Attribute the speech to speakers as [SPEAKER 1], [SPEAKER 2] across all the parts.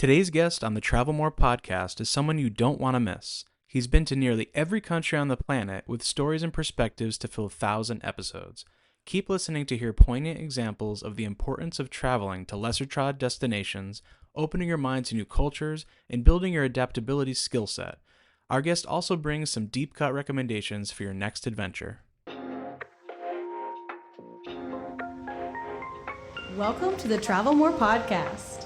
[SPEAKER 1] Today's guest on the Travel More podcast is someone you don't want to miss. He's been to nearly every country on the planet with stories and perspectives to fill 1,000 episodes. Keep listening to hear poignant examples of the importance of traveling to lesser-trod destinations, opening your mind to new cultures, and building your adaptability skill set. Our guest also brings some deep-cut recommendations for your next adventure.
[SPEAKER 2] Welcome to the Travel More podcast.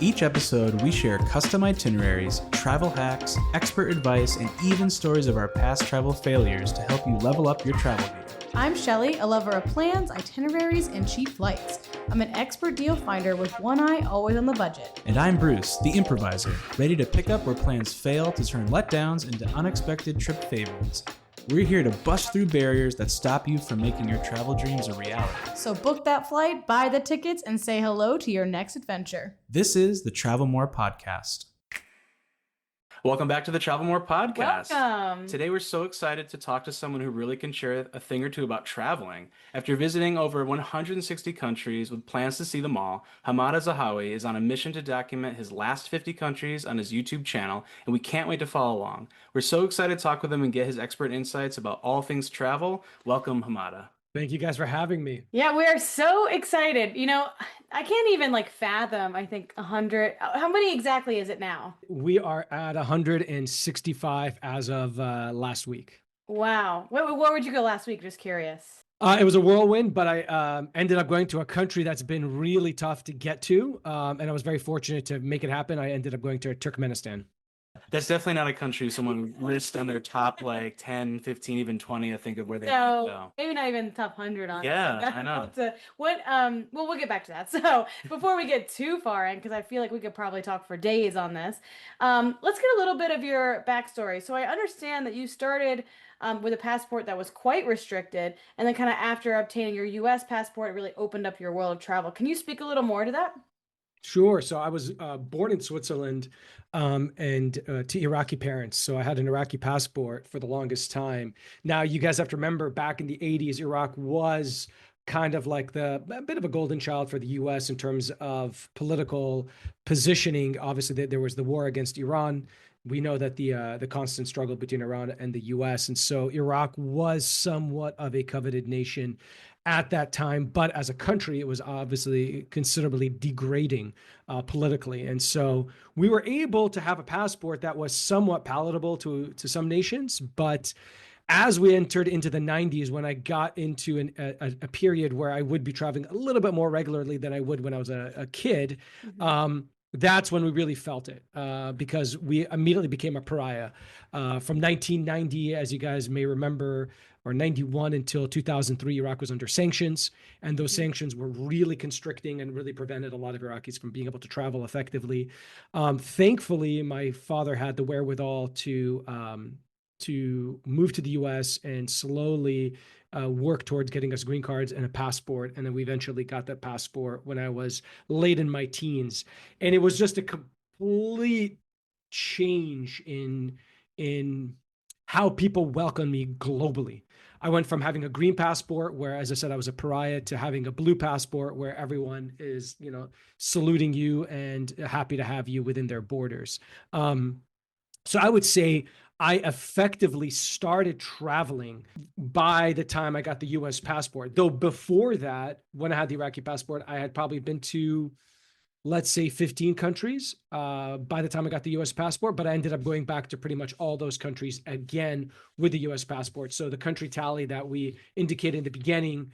[SPEAKER 1] Each episode, we share custom itineraries, travel hacks, expert advice, and even stories of our past travel failures to help you level up your travel game.
[SPEAKER 2] I'm Shelly, a lover of plans, itineraries, and cheap flights. I'm an expert deal finder with one eye always on the budget.
[SPEAKER 1] And I'm Bruce, the improviser, ready to pick up where plans fail to turn letdowns into unexpected trip favorites. We're here to bust through barriers that stop you from making your travel dreams a reality.
[SPEAKER 2] So book that flight, buy the tickets, and say hello to your next adventure.
[SPEAKER 1] This is the Travel More podcast. Welcome back to the Travel More podcast.
[SPEAKER 2] Welcome.
[SPEAKER 1] Today we're so excited to talk to someone who really can share a thing or two about traveling. After visiting over 160 countries with plans to see them all, Hamada Zahawi is on a mission to document his last 50 countries on his YouTube channel, and we can't wait to follow along. We're so excited to talk with him and get his expert insights about all things travel. Welcome, Hamada.
[SPEAKER 3] Thank you guys for having me.
[SPEAKER 4] Yeah, we are so excited. You know, I can't even fathom, I think 100. How many exactly is it now?
[SPEAKER 3] We are at 165 as of last week.
[SPEAKER 4] Wow. Where would you go last week? Just curious.
[SPEAKER 3] It was a whirlwind, but I ended up going to a country that's been really tough to get to. And I was very fortunate to make it happen. I ended up going to Turkmenistan.
[SPEAKER 1] That's definitely not a country someone lists on their top 10, 15, even 20, I think, of where they go.
[SPEAKER 4] Maybe not even top 100 on.
[SPEAKER 1] Yeah, I know.
[SPEAKER 4] Well, we'll get back to that. So before we get too far in, because I feel like we could probably talk for days on this, let's get a little bit of your backstory. So I understand that you started with a passport that was quite restricted, and then kind of after obtaining your U.S. passport, it really opened up your world of travel. Can you speak a little more to that?
[SPEAKER 3] Sure. So I was born in Switzerland and to Iraqi parents. So I had an Iraqi passport for the longest time. Now, you guys have to remember back in the 80s, Iraq was kind of like a bit of a golden child for the U.S. in terms of political positioning. Obviously, there was the war against Iran. We know that the constant struggle between Iran and the U.S. And so Iraq was somewhat of a coveted nation at that time, but as a country, it was obviously considerably degrading politically. And so we were able to have a passport that was somewhat palatable to some nations. But as we entered into the 90s, when I got into a period where I would be traveling a little bit more regularly than I would when I was a kid, that's when we really felt it because we immediately became a pariah. From 1990, as you guys may remember, or 91 until 2003, Iraq was under sanctions. And those sanctions were really constricting and really prevented a lot of Iraqis from being able to travel effectively. Thankfully, my father had the wherewithal to move to the US and slowly work towards getting us green cards and a passport. And then we eventually got that passport when I was late in my teens. And it was just a complete change in how people welcome me globally. I went from having a green passport where, as I said, I was a pariah, to having a blue passport where everyone is, saluting you and happy to have you within their borders. So I would say I effectively started traveling by the time I got the US passport. Though before that, when I had the Iraqi passport, I had probably been to, let's say, 15 countries by the time I got the US passport, but I ended up going back to pretty much all those countries again with the US passport. So the country tally that we indicated in the beginning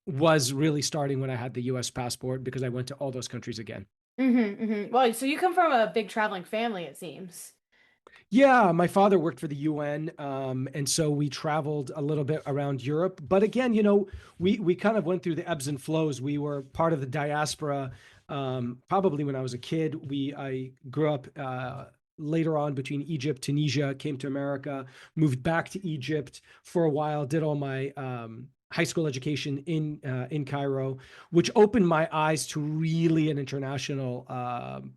[SPEAKER 3] was really starting when I had the US passport because I went to all those countries again.
[SPEAKER 4] Well, so you come from a big traveling family, it seems.
[SPEAKER 3] Yeah, my father worked for the UN, and so we traveled a little bit around Europe. But again, we kind of went through the ebbs and flows. We were part of the diaspora. Probably when I was a kid, I grew up later on between Egypt, Tunisia, came to America, moved back to Egypt for a while, did all my high school education in Cairo, which opened my eyes to really an international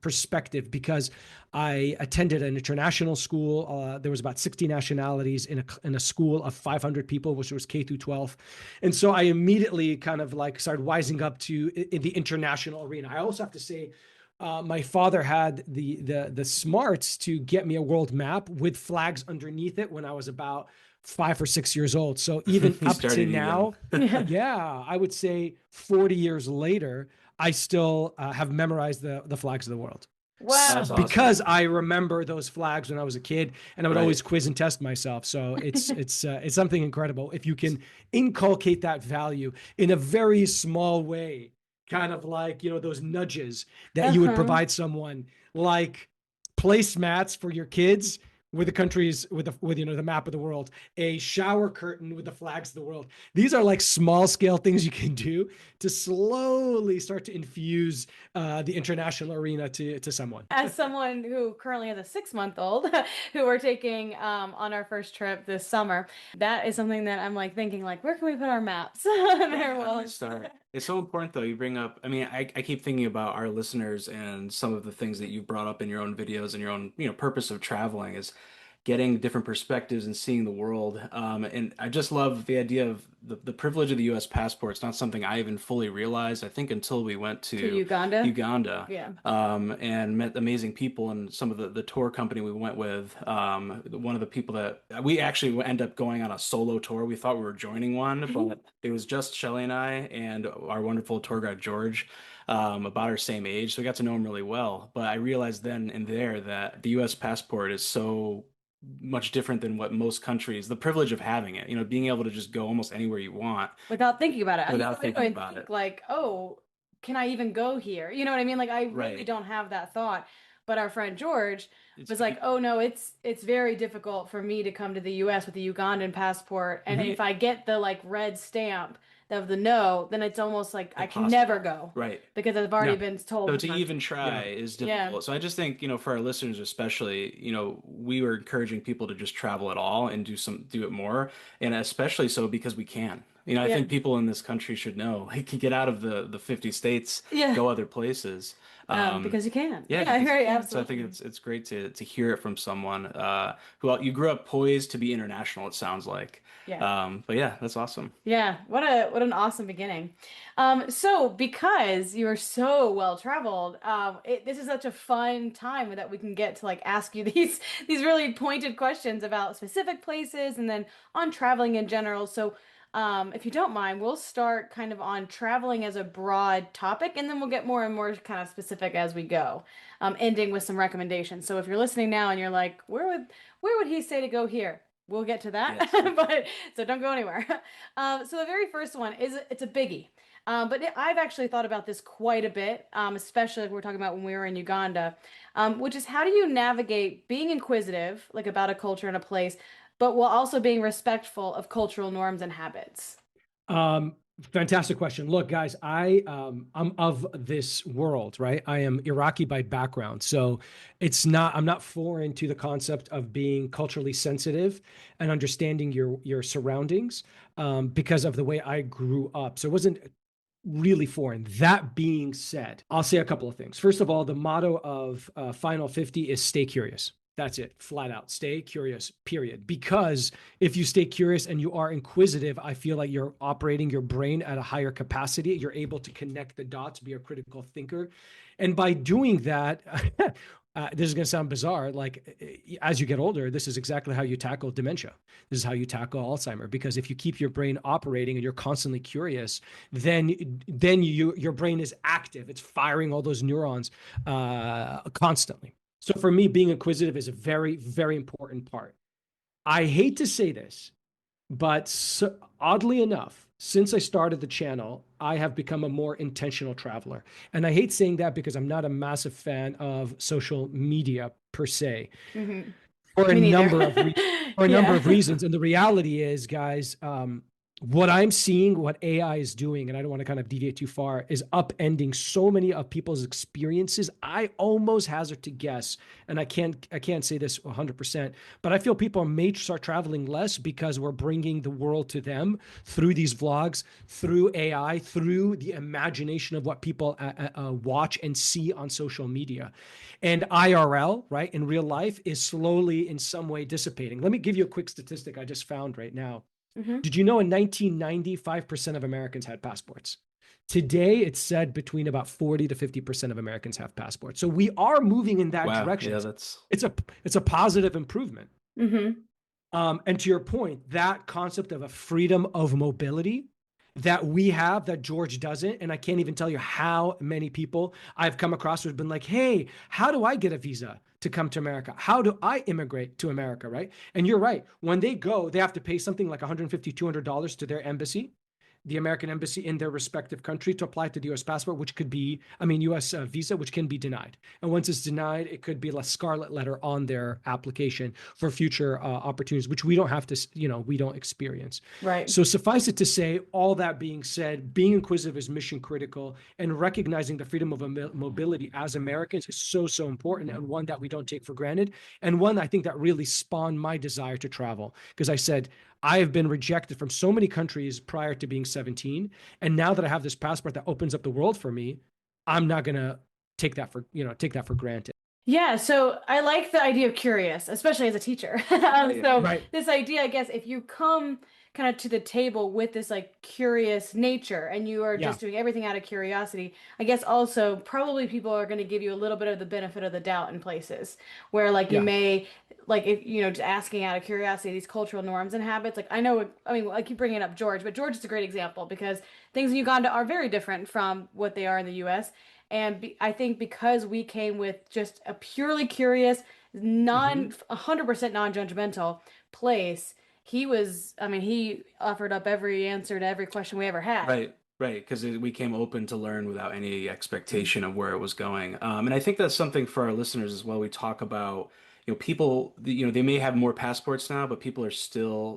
[SPEAKER 3] perspective, because I attended an international school. There was about 60 nationalities in a school of 500 people, which was K through 12. And so I immediately kind of like started wising up to in the international arena. I also have to say, my father had the smarts to get me a world map with flags underneath it when I was about 5 or 6 years old. So even
[SPEAKER 1] He
[SPEAKER 3] up to
[SPEAKER 1] started you
[SPEAKER 3] now,
[SPEAKER 4] Yeah.
[SPEAKER 3] yeah, I would say 40 years later, I still have memorized the flags of the world.
[SPEAKER 4] Wow.
[SPEAKER 1] That's awesome.
[SPEAKER 3] Because I remember those flags when I was a kid, and I would
[SPEAKER 1] Right.
[SPEAKER 3] always quiz and test myself. So it's something incredible if you can inculcate that value in a very small way, kind of like, you know, those nudges that you would
[SPEAKER 4] Uh-huh.
[SPEAKER 3] provide someone, like placemats for your kids with the countries with you know the map of the world, a shower curtain with the flags of the world. These are like small scale things you can do to slowly start to infuse the international arena to someone.
[SPEAKER 4] As someone who currently has a 6-month-old who we're taking on our first trip this summer, that is something that I'm like thinking like, where can we put our maps? There will
[SPEAKER 1] Start. It's so important though. You bring up, I mean, I keep thinking about our listeners and some of the things that you brought up in your own videos and your own, purpose of traveling is getting different perspectives and seeing the world. And I just love the idea of the privilege of the U.S. passport. It's not something I even fully realized, I think, until we went
[SPEAKER 4] to
[SPEAKER 1] to
[SPEAKER 4] Uganda.
[SPEAKER 1] Uganda.
[SPEAKER 4] Yeah.
[SPEAKER 1] And met amazing people, and some of the tour company we went with. One of the people that we actually end up going on a solo tour. We thought we were joining one, but it was just Shelly and I and our wonderful tour guide George, about our same age. So we got to know him really well. But I realized then and there that the U.S. passport is so much different than what most countries, the privilege of having it, being able to just go almost anywhere you want
[SPEAKER 4] Without thinking about it.
[SPEAKER 1] without
[SPEAKER 4] I
[SPEAKER 1] thinking
[SPEAKER 4] don't
[SPEAKER 1] about
[SPEAKER 4] think,
[SPEAKER 1] it.
[SPEAKER 4] like, oh, can I even go here? You know what I mean? Like I really
[SPEAKER 1] Right.
[SPEAKER 4] don't have that thought. But our friend George
[SPEAKER 1] It's
[SPEAKER 4] was like, "Oh no, it's very difficult for me to come to the US with a Ugandan passport. And
[SPEAKER 1] Mhm.
[SPEAKER 4] if I get the like red stamp of the no, then it's almost like I can
[SPEAKER 1] Impossible.
[SPEAKER 4] never go
[SPEAKER 1] Right.
[SPEAKER 4] because I've already
[SPEAKER 3] Yeah.
[SPEAKER 4] been told
[SPEAKER 1] So
[SPEAKER 4] the
[SPEAKER 1] to
[SPEAKER 4] country."
[SPEAKER 1] even try
[SPEAKER 3] Yeah.
[SPEAKER 1] is
[SPEAKER 4] Yeah.
[SPEAKER 1] difficult. So I just think, for our listeners especially, we were encouraging people to just travel at all and do it more. And especially so because we can. I
[SPEAKER 4] Yeah.
[SPEAKER 1] think people in this country should know, like, get out of the 50 states,
[SPEAKER 4] Yeah.
[SPEAKER 1] go other places.
[SPEAKER 4] Because you can.
[SPEAKER 1] Yeah,
[SPEAKER 4] Yeah,
[SPEAKER 1] because you
[SPEAKER 4] right,
[SPEAKER 1] can. So I think
[SPEAKER 4] absolutely.
[SPEAKER 1] it's great to hear it from someone who you grew up poised to be international, it sounds like.
[SPEAKER 4] Yeah.
[SPEAKER 1] But yeah, that's awesome.
[SPEAKER 4] Yeah, what an awesome beginning. So because you're so well traveled, this is such a fun time that we can get to like ask you these really pointed questions about specific places and then on traveling in general. So if you don't mind, we'll start kind of on traveling as a broad topic, and then we'll get more and more kind of specific as we go, ending with some recommendations. So if you're listening now and you're like, where would he say to go here? We'll get to that,
[SPEAKER 1] Yes.
[SPEAKER 4] but so don't go anywhere. So the very first one it's a biggie. But I've actually thought about this quite a bit, especially like we're talking about when we were in Uganda, which is how do you navigate being inquisitive, like about a culture and a place, but while also being respectful of cultural norms and habits?
[SPEAKER 3] Fantastic question. Look, guys, I'm of this world, right? I am Iraqi by background. So I'm not foreign to the concept of being culturally sensitive and understanding your surroundings, because of the way I grew up. So it wasn't really foreign. That being said, I'll say a couple of things. First of all, the motto of Final 50 is stay curious. That's it, flat out. Stay curious, period. Because if you stay curious and you are inquisitive, I feel like you're operating your brain at a higher capacity. You're able to connect the dots, be a critical thinker. And by doing that, this is going to sound bizarre. Like, as you get older, this is exactly how you tackle dementia. This is how you tackle Alzheimer. Because if you keep your brain operating and you're constantly curious, then your brain is active. It's firing all those neurons constantly. So for me, being inquisitive is a very, very important part. I hate to say this, but oddly enough, since I started the channel, I have become a more intentional traveler. And I hate saying that because I'm not a massive fan of social media per se,
[SPEAKER 4] Mm-hmm.
[SPEAKER 3] for a
[SPEAKER 4] Me neither.
[SPEAKER 3] number of reasons. For a number of reasons. And the reality is, guys, what I'm seeing, what AI is doing, and I don't want to kind of deviate too far, is upending so many of people's experiences. I almost hazard to guess, and I can't say this 100%, but I feel people may start traveling less because we're bringing the world to them through these vlogs, through AI, through the imagination of what people watch and see on social media. And IRL, right, in real life, is slowly in some way dissipating. Let me give you a quick statistic I just found right now.
[SPEAKER 4] Mm-hmm.
[SPEAKER 3] Did you know in 1990, 5% of Americans had passports? Today, it's said between about 40 to 50% of Americans have passports. So we are moving in that
[SPEAKER 1] Wow.
[SPEAKER 3] direction.
[SPEAKER 1] Yeah, that's
[SPEAKER 3] It's a positive improvement.
[SPEAKER 4] Mm-hmm.
[SPEAKER 3] And to your point, that concept of a freedom of mobility that we have that George doesn't, and I can't even tell you how many people I've come across who've been like, hey, how do I get a visa to come to America? How do I immigrate to America, right? And you're right. When they go, they have to pay something like $150, $200 to their embassy, the American embassy in their respective country, to apply to the US passport, which could be, US visa, which can be denied. And once it's denied, it could be a scarlet letter on their application for future opportunities, which we don't have to, we don't experience.
[SPEAKER 4] Right.
[SPEAKER 3] So suffice it to say, all that being said, being inquisitive is mission critical, and recognizing the freedom of mobility as Americans is so, so important, and one that we don't take for granted. And one I think that really spawned my desire to travel, because I said, I have been rejected from so many countries prior to being 17. And now that I have this passport that opens up the world for me, I'm not going to take that for granted.
[SPEAKER 4] Yeah, so I like the idea of curious, especially as a teacher. So
[SPEAKER 3] Right.
[SPEAKER 4] this idea, I guess, if you come kind of to the table with this like curious nature and you are just doing everything out of curiosity, I guess also probably people are going to give you a little bit of the benefit of the doubt in places where like you may like if just asking out of curiosity these cultural norms and habits. Like I keep bringing up George, but George is a great example because things in Uganda are very different from what they are in the US. And I think because we came with just a purely curious, 100% non-judgmental place, he offered up every answer to every question we ever had.
[SPEAKER 1] right. Right, because we came open to learn without any expectation of where it was going. And I think that's something for our listeners as well. We talk about, people, they may have more passports now, but people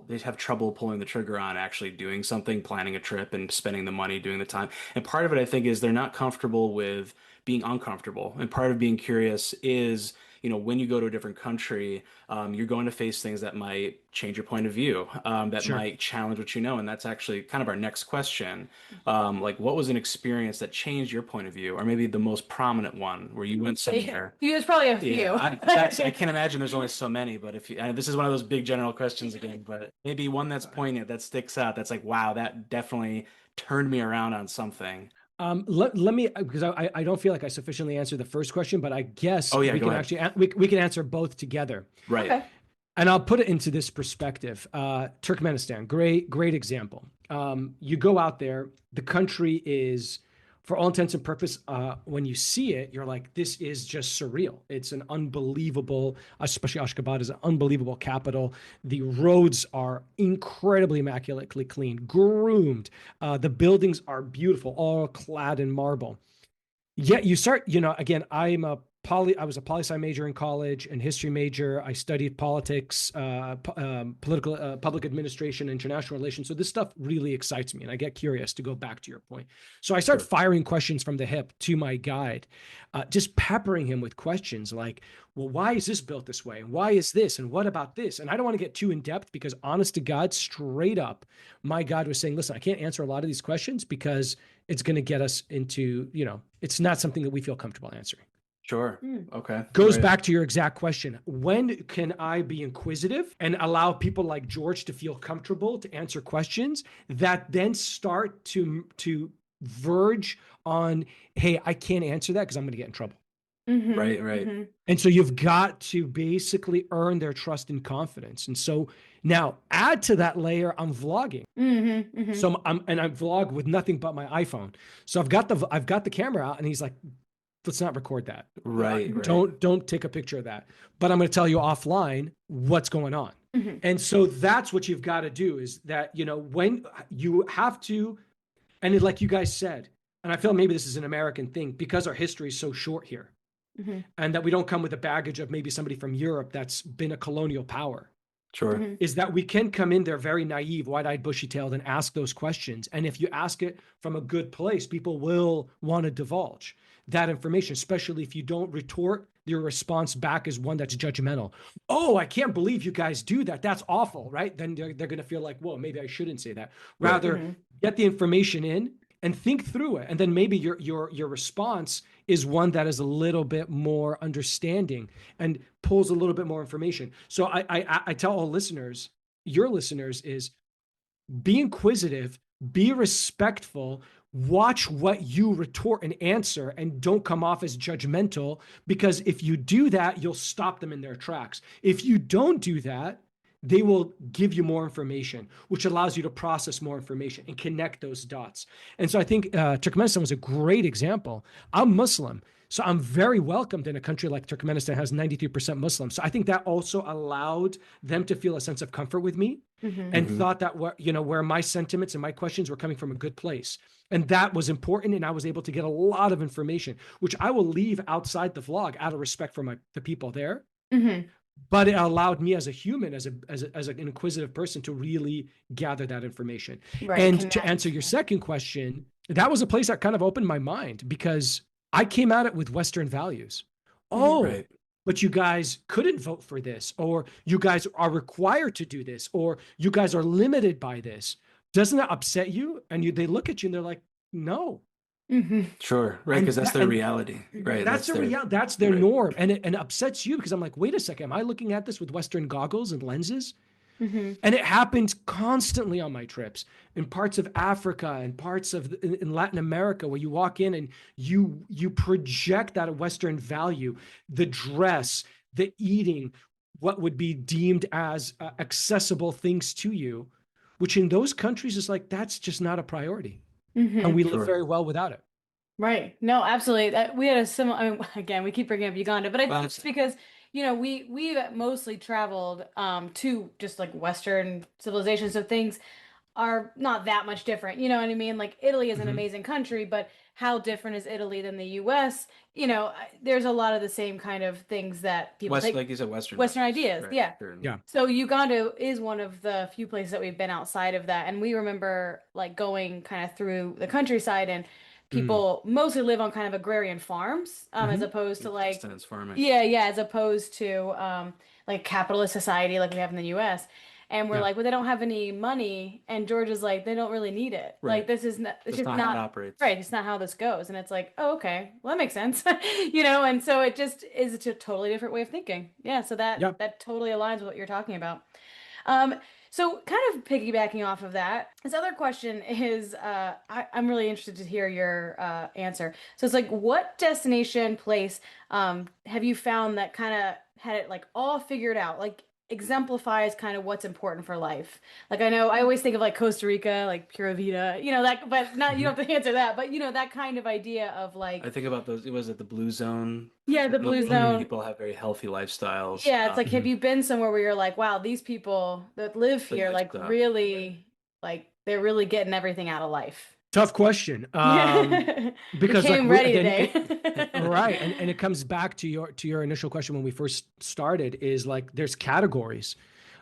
[SPEAKER 1] they have trouble pulling the trigger on actually doing something, planning a trip and spending the money, doing the time. And part of it, I think, is they're not comfortable with being uncomfortable. And part of being curious is, when you go to a different country, you're going to face things that might change your point of view, that
[SPEAKER 3] Sure.
[SPEAKER 1] might challenge what you know. And that's actually kind of our next question. Like, what was an experience that changed your point of view, or maybe the most prominent one where you went somewhere?
[SPEAKER 4] There's probably a few.
[SPEAKER 1] Yeah, I can't imagine there's only so many, but this is one of those big general questions again, but maybe one that's poignant, that sticks out, that's like, wow, that definitely turned me around on something.
[SPEAKER 3] Let me, because I don't feel like I sufficiently answered the first question, but I guess
[SPEAKER 1] Oh yeah,
[SPEAKER 3] we
[SPEAKER 1] go
[SPEAKER 3] can
[SPEAKER 1] ahead.
[SPEAKER 3] actually, we can answer both together.
[SPEAKER 1] Right.
[SPEAKER 4] Okay.
[SPEAKER 3] And I'll put it into this perspective. Turkmenistan, great example. You go out there, the country is, for all intents and purposes, when you see it, you're like, this is just surreal. It's an unbelievable, especially Ashgabat is an unbelievable capital. The roads are incredibly immaculately clean, groomed. The buildings are beautiful, all clad in marble. Yet you start, again, I was a poli-sci major in college and history major. I studied politics, political, public administration, international relations. So this stuff really excites me, and I get curious, to go back to your point. So I start
[SPEAKER 1] Sure.
[SPEAKER 3] firing questions from the hip to my guide, just peppering him with questions like, well, why is this built this way? Why is this? And what about this? And I don't want to get too in depth because, honest to God, straight up, my guide was saying, listen, I can't answer a lot of these questions because it's going to get us into, it's not something that we feel comfortable answering.
[SPEAKER 1] Sure. Okay.
[SPEAKER 3] Goes
[SPEAKER 1] Great.
[SPEAKER 3] back to your exact question. When can I be inquisitive and allow people like George to feel comfortable to answer questions that then start to verge on, hey, I can't answer that because I'm going to get in trouble.
[SPEAKER 4] Mhm,
[SPEAKER 1] Right.
[SPEAKER 4] mhm.
[SPEAKER 3] And so you've got to basically earn their trust and confidence. And so now add to that layer, I'm vlogging. So I vlog with nothing but my iPhone. So I've got the camera out, and he's like, let's not record that.
[SPEAKER 1] Right.
[SPEAKER 3] Don't take a picture of that. But I'm going to tell you offline what's going on. And so that's what you've got to do, is that, when you have to, and like you guys said, and I feel maybe this is an American thing because our history is so short here, and that we don't come with the baggage of maybe somebody from Europe that's been a colonial power.
[SPEAKER 1] Sure.
[SPEAKER 4] Mhm.
[SPEAKER 3] is that we can come in there very naive, wide-eyed, bushy-tailed, and ask those questions. And if you ask it from a good place, people will want to divulge that information, especially if you don't retort your response back as one that's judgmental. Oh, I can't believe you guys do that. That's awful, right? Then they're going to feel like, whoa, maybe I shouldn't say that.
[SPEAKER 1] Right.
[SPEAKER 3] Rather,
[SPEAKER 4] Mhm.
[SPEAKER 3] get the information in and think through it. And then maybe your response is one that is a little bit more understanding and pulls a little bit more information. So I tell all listeners, your listeners, is be inquisitive, be respectful, watch what you retort and answer, and don't come off as judgmental, because if you do that, you'll stop them in their tracks. If you don't do that, they will give you more information, which allows you to process more information and connect those dots. And so I think Turkmenistan was a great example. I'm Muslim, so I'm very welcomed in a country like Turkmenistan has 93% Muslims. So I think that also allowed them to feel a sense of comfort with me,
[SPEAKER 4] Mhm.
[SPEAKER 3] and
[SPEAKER 1] Mhm.
[SPEAKER 3] thought that where my sentiments and my questions were coming from a good place. And that was important. And I was able to get a lot of information, which I will leave outside the vlog out of respect for the people there.
[SPEAKER 4] Mhm.
[SPEAKER 3] But it allowed me as a human, as an inquisitive person, to really gather that information.
[SPEAKER 4] Right.
[SPEAKER 3] And to
[SPEAKER 4] Connect.
[SPEAKER 3] answer your second question, that was a place that kind of opened my mind, because I came at it with Western values. Oh,
[SPEAKER 1] Right.
[SPEAKER 3] but you guys couldn't vote for this, or you guys are required to do this, or you guys are limited by this. Doesn't that upset you? And they look at you and they're like, no.
[SPEAKER 4] Mhm.
[SPEAKER 1] Sure. Right.
[SPEAKER 3] And
[SPEAKER 1] Because that's
[SPEAKER 3] that,
[SPEAKER 1] their
[SPEAKER 3] and
[SPEAKER 1] reality. Right.
[SPEAKER 3] that's their
[SPEAKER 1] their
[SPEAKER 3] reality. That's their
[SPEAKER 1] right.
[SPEAKER 3] norm. And it upsets you, because I'm like, wait a second, am I looking at this with Western goggles and lenses?
[SPEAKER 4] Mhm.
[SPEAKER 3] And it happens constantly on my trips, in parts of Africa and parts of in Latin America, where you walk in and you project that Western value, the dress, the eating, what would be deemed as accessible things to you, which in those countries is like, that's just not a priority. And
[SPEAKER 4] Mhm.
[SPEAKER 3] we live
[SPEAKER 1] Sure.
[SPEAKER 3] very well without it.
[SPEAKER 4] Right. No, absolutely. We had a similar. I mean, again, we keep bringing up Uganda, but
[SPEAKER 1] Well,
[SPEAKER 4] it's because we've mostly traveled to just like Western civilization, so things are not that much different. You know what I mean? Like Italy is an
[SPEAKER 3] Mhm.
[SPEAKER 4] amazing country, but how different is Italy than the U.S.? There's a lot of the same kind of things that people take
[SPEAKER 1] like you said, Western
[SPEAKER 4] Western
[SPEAKER 1] values.
[SPEAKER 4] ideas.
[SPEAKER 1] Right.
[SPEAKER 4] Yeah.
[SPEAKER 1] Sure.
[SPEAKER 3] Yeah.
[SPEAKER 4] So Uganda is one of the few places that we've been outside of that, and we remember like going kind of through the countryside, and
[SPEAKER 3] Mm.
[SPEAKER 4] people mostly live on kind of agrarian farms, as
[SPEAKER 3] Mhm.
[SPEAKER 4] opposed to like
[SPEAKER 1] Sustenance farming.
[SPEAKER 4] yeah, as opposed to like capitalist society like we have in the U.S. And we're
[SPEAKER 3] Yeah.
[SPEAKER 4] like, well, they don't have any money, and George is like, they don't really need it.
[SPEAKER 1] Right.
[SPEAKER 4] Like this is not, it's
[SPEAKER 1] That's
[SPEAKER 4] just
[SPEAKER 1] not how it
[SPEAKER 4] not
[SPEAKER 1] operates.
[SPEAKER 4] right. It's not how this goes, and it's like, oh, okay, well, that makes sense, And so it just is a totally different way of thinking. Yeah, so
[SPEAKER 3] Yeah.
[SPEAKER 4] that totally aligns with what you're talking about. Um, so kind of piggybacking off of that, this other question is, I'm really interested to hear your answer. So it's like, what destination place have you found that kind of had it like all figured out, like exemplifies kind of what's important for life? Like I know I always think of like Costa Rica, like Pura Vida, that, but not you
[SPEAKER 3] Mhm.
[SPEAKER 4] don't have to answer that, but that kind of idea of like
[SPEAKER 1] I think about those. It was at the Blue Zone.
[SPEAKER 4] yeah, the Blue
[SPEAKER 1] Those
[SPEAKER 4] Zone.
[SPEAKER 1] people have very healthy lifestyles.
[SPEAKER 4] Yeah, it's like, have
[SPEAKER 3] Mhm.
[SPEAKER 4] you been somewhere where you're like, wow, these people that live
[SPEAKER 1] The
[SPEAKER 4] here,
[SPEAKER 1] nice
[SPEAKER 4] like
[SPEAKER 1] stuff.
[SPEAKER 4] really, like they're really getting everything out of life.
[SPEAKER 3] Tough question.
[SPEAKER 4] Yeah. You
[SPEAKER 3] Because like
[SPEAKER 4] came ready
[SPEAKER 3] then
[SPEAKER 4] today.
[SPEAKER 3] right, and it comes back to your initial question when we first started, is like there's categories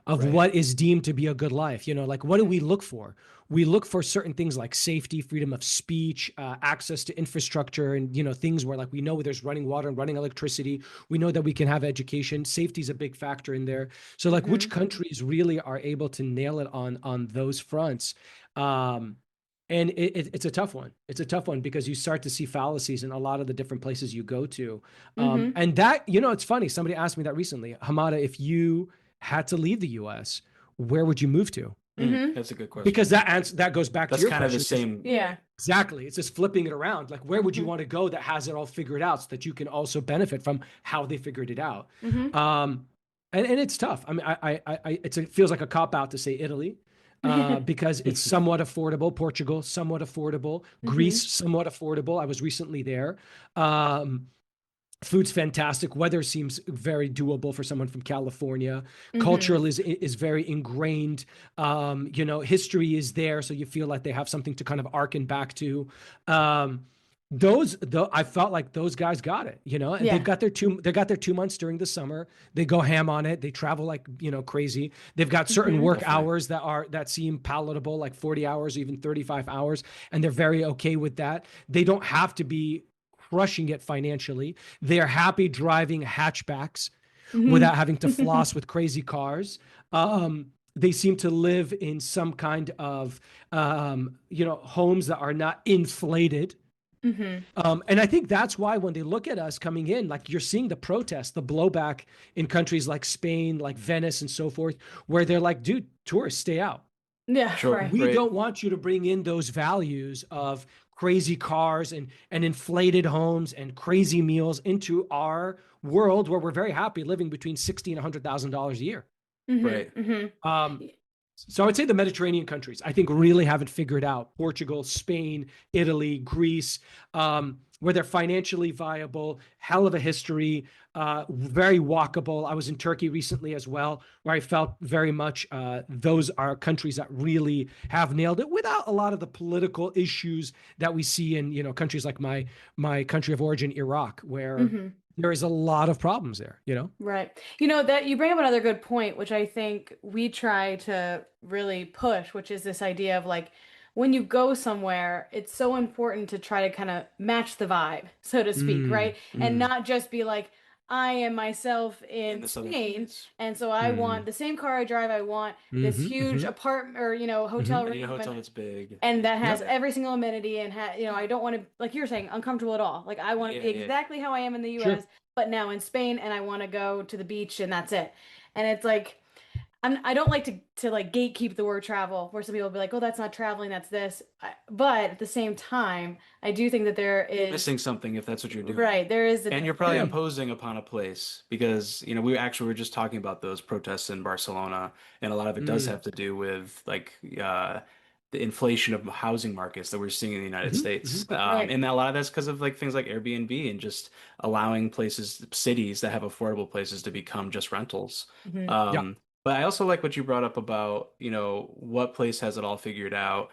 [SPEAKER 3] of
[SPEAKER 1] Right.
[SPEAKER 3] what is deemed to be a good life. Like what do we look for? We look for certain things like safety, freedom of speech, access to infrastructure, and things where like we know there's running water and running electricity. We know that we can have education. Safety is a big factor in there. So like which
[SPEAKER 4] Mhm.
[SPEAKER 3] countries really are able to nail it on those fronts? And it's a tough one. It's a tough one because you start to see fallacies in a lot of the different places you go to.
[SPEAKER 4] Mhm.
[SPEAKER 3] And that, it's funny. Somebody asked me that recently. Hamada, if you had to leave the US, where would you move to?
[SPEAKER 4] Mhm.
[SPEAKER 1] That's a good question.
[SPEAKER 3] Because that goes back
[SPEAKER 1] That's
[SPEAKER 3] to your
[SPEAKER 1] kind of the
[SPEAKER 3] question.
[SPEAKER 1] same.
[SPEAKER 4] Yeah.
[SPEAKER 3] Exactly. It's just flipping it around. Like, where would you
[SPEAKER 4] Mhm.
[SPEAKER 3] want to go that has it all figured out so that you can also benefit from how they figured it out?
[SPEAKER 4] Mhm.
[SPEAKER 3] And it's tough. I mean, it feels like a cop out to say Italy, because it's somewhat affordable. Portugal, somewhat affordable. Greece,
[SPEAKER 4] Mhm.
[SPEAKER 3] somewhat affordable. I was recently there. Food's fantastic. Weather seems very doable for someone from California.
[SPEAKER 4] Mhm.
[SPEAKER 3] Cultural is very ingrained. History is there, so you feel like they have something to kind of arken back to. I felt like those guys got it, and
[SPEAKER 4] Yeah.
[SPEAKER 3] they got their 2 months during the summer. They go ham on it. They travel like, crazy. They've got certain work
[SPEAKER 1] Definitely.
[SPEAKER 3] hours that seem palatable, like 40 hours, even 35 hours. And they're very okay with that. They don't have to be crushing it financially. They're happy driving hatchbacks
[SPEAKER 4] Mhm.
[SPEAKER 3] without having to floss with crazy cars. They seem to live in some kind of, homes that are not inflated.
[SPEAKER 4] Mhm.
[SPEAKER 3] And I think that's why when they look at us coming in, like you're seeing the protest, the blowback in countries like Spain, like Venice, and so forth, where they're like, dude, tourists, stay out.
[SPEAKER 4] Yeah,
[SPEAKER 1] Sure.
[SPEAKER 4] right.
[SPEAKER 3] We
[SPEAKER 1] Right.
[SPEAKER 3] don't want you to bring in those values of crazy cars and inflated homes and crazy meals into our world where we're very happy living between $60,000 and $100,000 a year.
[SPEAKER 4] Mhm.
[SPEAKER 1] Right.
[SPEAKER 4] Mhm.
[SPEAKER 3] Um, so I would say the Mediterranean countries, I think, really haven't figured out Portugal, Spain, Italy, Greece, where they're financially viable, hell of a history, very walkable. I was in Turkey recently as well, where I felt very much those are countries that really have nailed it without a lot of the political issues that we see in countries like my country of origin, Iraq, where
[SPEAKER 4] Mhm.
[SPEAKER 3] there is a lot of problems there.
[SPEAKER 4] Right. You know, that you bring up another good point, which I think we try to really push, which is this idea of like when you go somewhere, it's so important to try to kind of match the vibe, so to speak,
[SPEAKER 3] Mm,
[SPEAKER 4] right? And
[SPEAKER 3] mm,
[SPEAKER 4] not just be like, I am myself
[SPEAKER 1] In
[SPEAKER 4] in
[SPEAKER 1] the southern
[SPEAKER 4] Spain,
[SPEAKER 1] states.
[SPEAKER 4] and so I want
[SPEAKER 3] mm,
[SPEAKER 4] the same car I drive, I want this
[SPEAKER 3] mhm,
[SPEAKER 4] huge
[SPEAKER 3] mhm,
[SPEAKER 4] apartment or,
[SPEAKER 3] mhm.
[SPEAKER 4] hotel
[SPEAKER 1] I need a
[SPEAKER 4] room
[SPEAKER 1] hotel that's big.
[SPEAKER 4] and that has
[SPEAKER 3] Yep.
[SPEAKER 1] Yeah.
[SPEAKER 4] every single amenity and I don't want to, like you're saying, uncomfortable at all. Like I want to
[SPEAKER 1] Yeah.
[SPEAKER 4] be
[SPEAKER 1] Yeah.
[SPEAKER 4] exactly how I am in the US,
[SPEAKER 3] Sure.
[SPEAKER 4] but now in Spain, and I want to go to the beach and that's it. And it's like I don't like to like gatekeep the word travel, where some people will be like, "Oh, that's not traveling, that's this." But at the same time, I do think that there
[SPEAKER 1] You're
[SPEAKER 4] is
[SPEAKER 1] missing something if that's what you're doing.
[SPEAKER 4] right, there is a
[SPEAKER 1] And you're
[SPEAKER 4] difference.
[SPEAKER 1] probably
[SPEAKER 3] Yeah.
[SPEAKER 1] imposing upon a place because, we actually were just talking about those protests in Barcelona, and a lot of it does
[SPEAKER 3] Mm.
[SPEAKER 1] have to do with like the inflation of housing markets that we're seeing in the United
[SPEAKER 3] Mhm, mhm.
[SPEAKER 1] States.
[SPEAKER 4] Right.
[SPEAKER 1] And a lot of that's because of like things like Airbnb and just allowing places, cities that have affordable places to become just rentals.
[SPEAKER 4] Hmm.
[SPEAKER 3] Yeah.
[SPEAKER 1] But I also like what you brought up about, what place has it all figured out.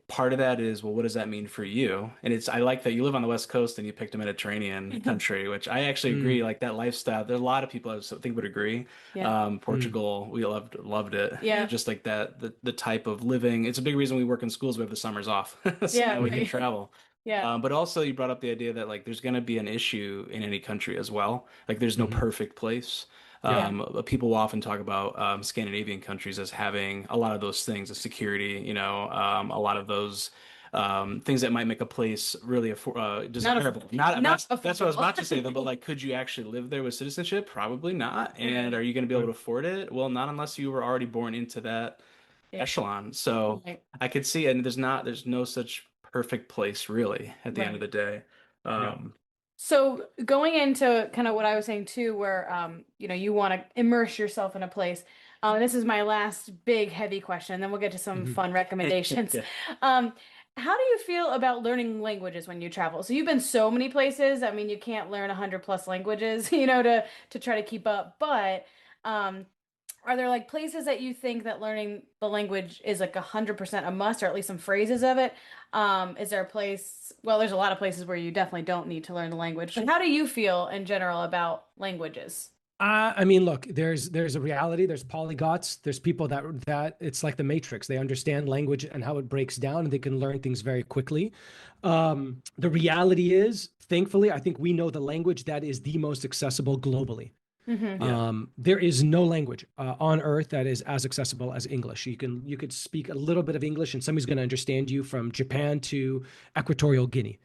[SPEAKER 1] Part of that is, well, what does that mean for you? And I like that you live on the West Coast and you picked a Mediterranean country, which I actually agree.
[SPEAKER 3] Mm,
[SPEAKER 1] Like that lifestyle, there are a lot of people I think would agree.
[SPEAKER 4] Yeah.
[SPEAKER 3] mm.
[SPEAKER 1] Portugal, we loved it.
[SPEAKER 4] Yeah.
[SPEAKER 1] Just like that, the type of living. It's a big reason we work in schools. We have the summers off, so
[SPEAKER 4] Yeah,
[SPEAKER 1] now we can
[SPEAKER 4] right.
[SPEAKER 1] travel.
[SPEAKER 4] Yeah.
[SPEAKER 1] But also, you brought up the idea that like there's going to be an issue in any country as well. Like there's no
[SPEAKER 3] Mhm.
[SPEAKER 1] perfect place.
[SPEAKER 3] Yeah.
[SPEAKER 4] Yeah.
[SPEAKER 1] People will often talk about Scandinavian countries as having a lot of those things, the security, a lot of those things that might make a place really
[SPEAKER 4] Not
[SPEAKER 1] desirable.
[SPEAKER 4] affordable.
[SPEAKER 1] Not
[SPEAKER 4] Not
[SPEAKER 1] that's what I was about to say though.
[SPEAKER 4] affordable.
[SPEAKER 1] But like, could you actually live there with citizenship? Probably not. And
[SPEAKER 4] Right.
[SPEAKER 1] are you going to be able
[SPEAKER 3] Right.
[SPEAKER 1] to afford it? Well, not unless you were already born into that
[SPEAKER 4] Yeah.
[SPEAKER 1] echelon. So
[SPEAKER 4] Right.
[SPEAKER 1] I could see, and there's no such perfect place really at the end of
[SPEAKER 4] Right.
[SPEAKER 1] the day.
[SPEAKER 3] Yeah.
[SPEAKER 1] Um,
[SPEAKER 4] So going into kind of what I was saying too, where you want to immerse yourself in a place. This is my last big heavy question, then we'll get to some
[SPEAKER 3] Mhm.
[SPEAKER 4] fun recommendations.
[SPEAKER 1] yeah.
[SPEAKER 4] Um, how do you feel about learning languages when you travel? So you've been so many places. I mean, you can't learn 100+ languages, to try to keep up. But um, are there like places that you think that learning the language is like 100% a must, or at least some phrases of it? Is there a place? Well, there's a lot of places where you definitely don't need to learn the language. But how do you feel in general about languages?
[SPEAKER 3] I mean, look, there's a reality. There's polyglots. There's people that it's like the Matrix. They understand language and how it breaks down, and they can learn things very quickly. The reality is, thankfully, I think we know the language that is the most accessible globally.
[SPEAKER 4] Hmm.
[SPEAKER 1] Yeah.
[SPEAKER 3] There is no language on earth that is as accessible as English. You could speak a little bit of English, and somebody's going to understand you from Japan to Equatorial Guinea.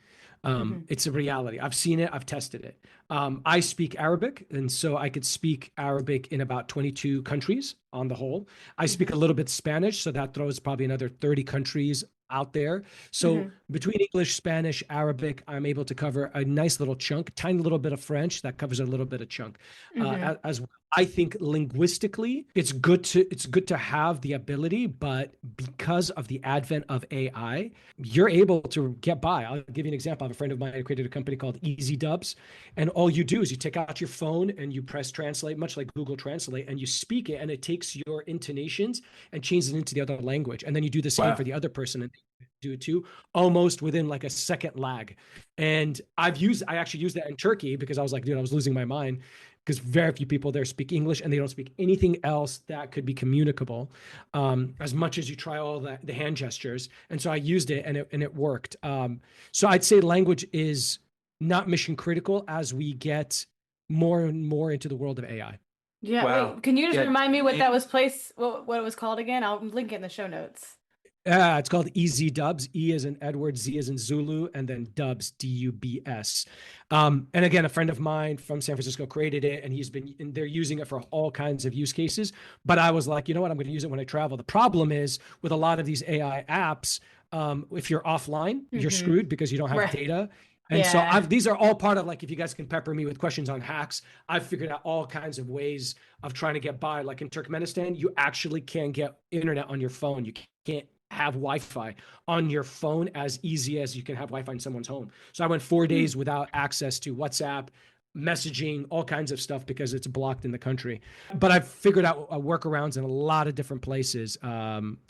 [SPEAKER 4] Hmm.
[SPEAKER 3] It's a reality. I've seen it. I've tested it. I speak Arabic, and so I could speak Arabic in about 22 countries on the whole. I speak
[SPEAKER 4] Hmm.
[SPEAKER 3] a little bit Spanish, so that throws probably another 30 countries out there. So
[SPEAKER 4] Hmm.
[SPEAKER 3] between English, Spanish, Arabic, I'm able to cover a nice little chunk, tiny little bit of French that covers a little bit of chunk.
[SPEAKER 4] Hmm.
[SPEAKER 3] As well. I think linguistically, it's good to have the ability, but because of the advent of AI, you're able to get by. I'll give you an example. I have a friend of mine who created a company called Easy Dubs, and all you do is you take out your phone and you press translate, much like Google Translate, and you speak it, and it takes your intonations and changes it into the other language, and then you do the same for
[SPEAKER 1] Wow.
[SPEAKER 3] the other person, and do it too, almost within like a second lag. And I actually used that in Turkey because I was like, dude, I was losing my mind because very few people there speak English and they don't speak anything else that could be communicable, as much as you try all the hand gestures. And so I used it and it worked. So I'd say language is not mission critical as we get more and more into the world of AI.
[SPEAKER 4] Yeah.
[SPEAKER 1] Wow.
[SPEAKER 4] Wait, can you just
[SPEAKER 1] Yeah,
[SPEAKER 4] remind me what that was what it was called again? I'll link it in the show notes.
[SPEAKER 3] It's called EZ Dubs. E as in Edward, Z as in Zulu, and then Dubs, Dubs. And again, a friend of mine from San Francisco created it, and they're using it for all kinds of use cases. But I was like, you know what? I'm going to use it when I travel. The problem is with a lot of these AI apps, if you're offline, you're screwed because you don't have
[SPEAKER 4] Right.
[SPEAKER 3] data. And so these are all part of like, if you guys can pepper me with questions on hacks, I've figured out all kinds of ways of trying to get by. Like in Turkmenistan, you actually can get internet on your phone. You can't have Wi-Fi on your phone as easy as you can have Wi-Fi in someone's home. So I went 4 days without access to WhatsApp, messaging, all kinds of stuff because it's blocked in the country. But I've figured out workarounds in a lot of different places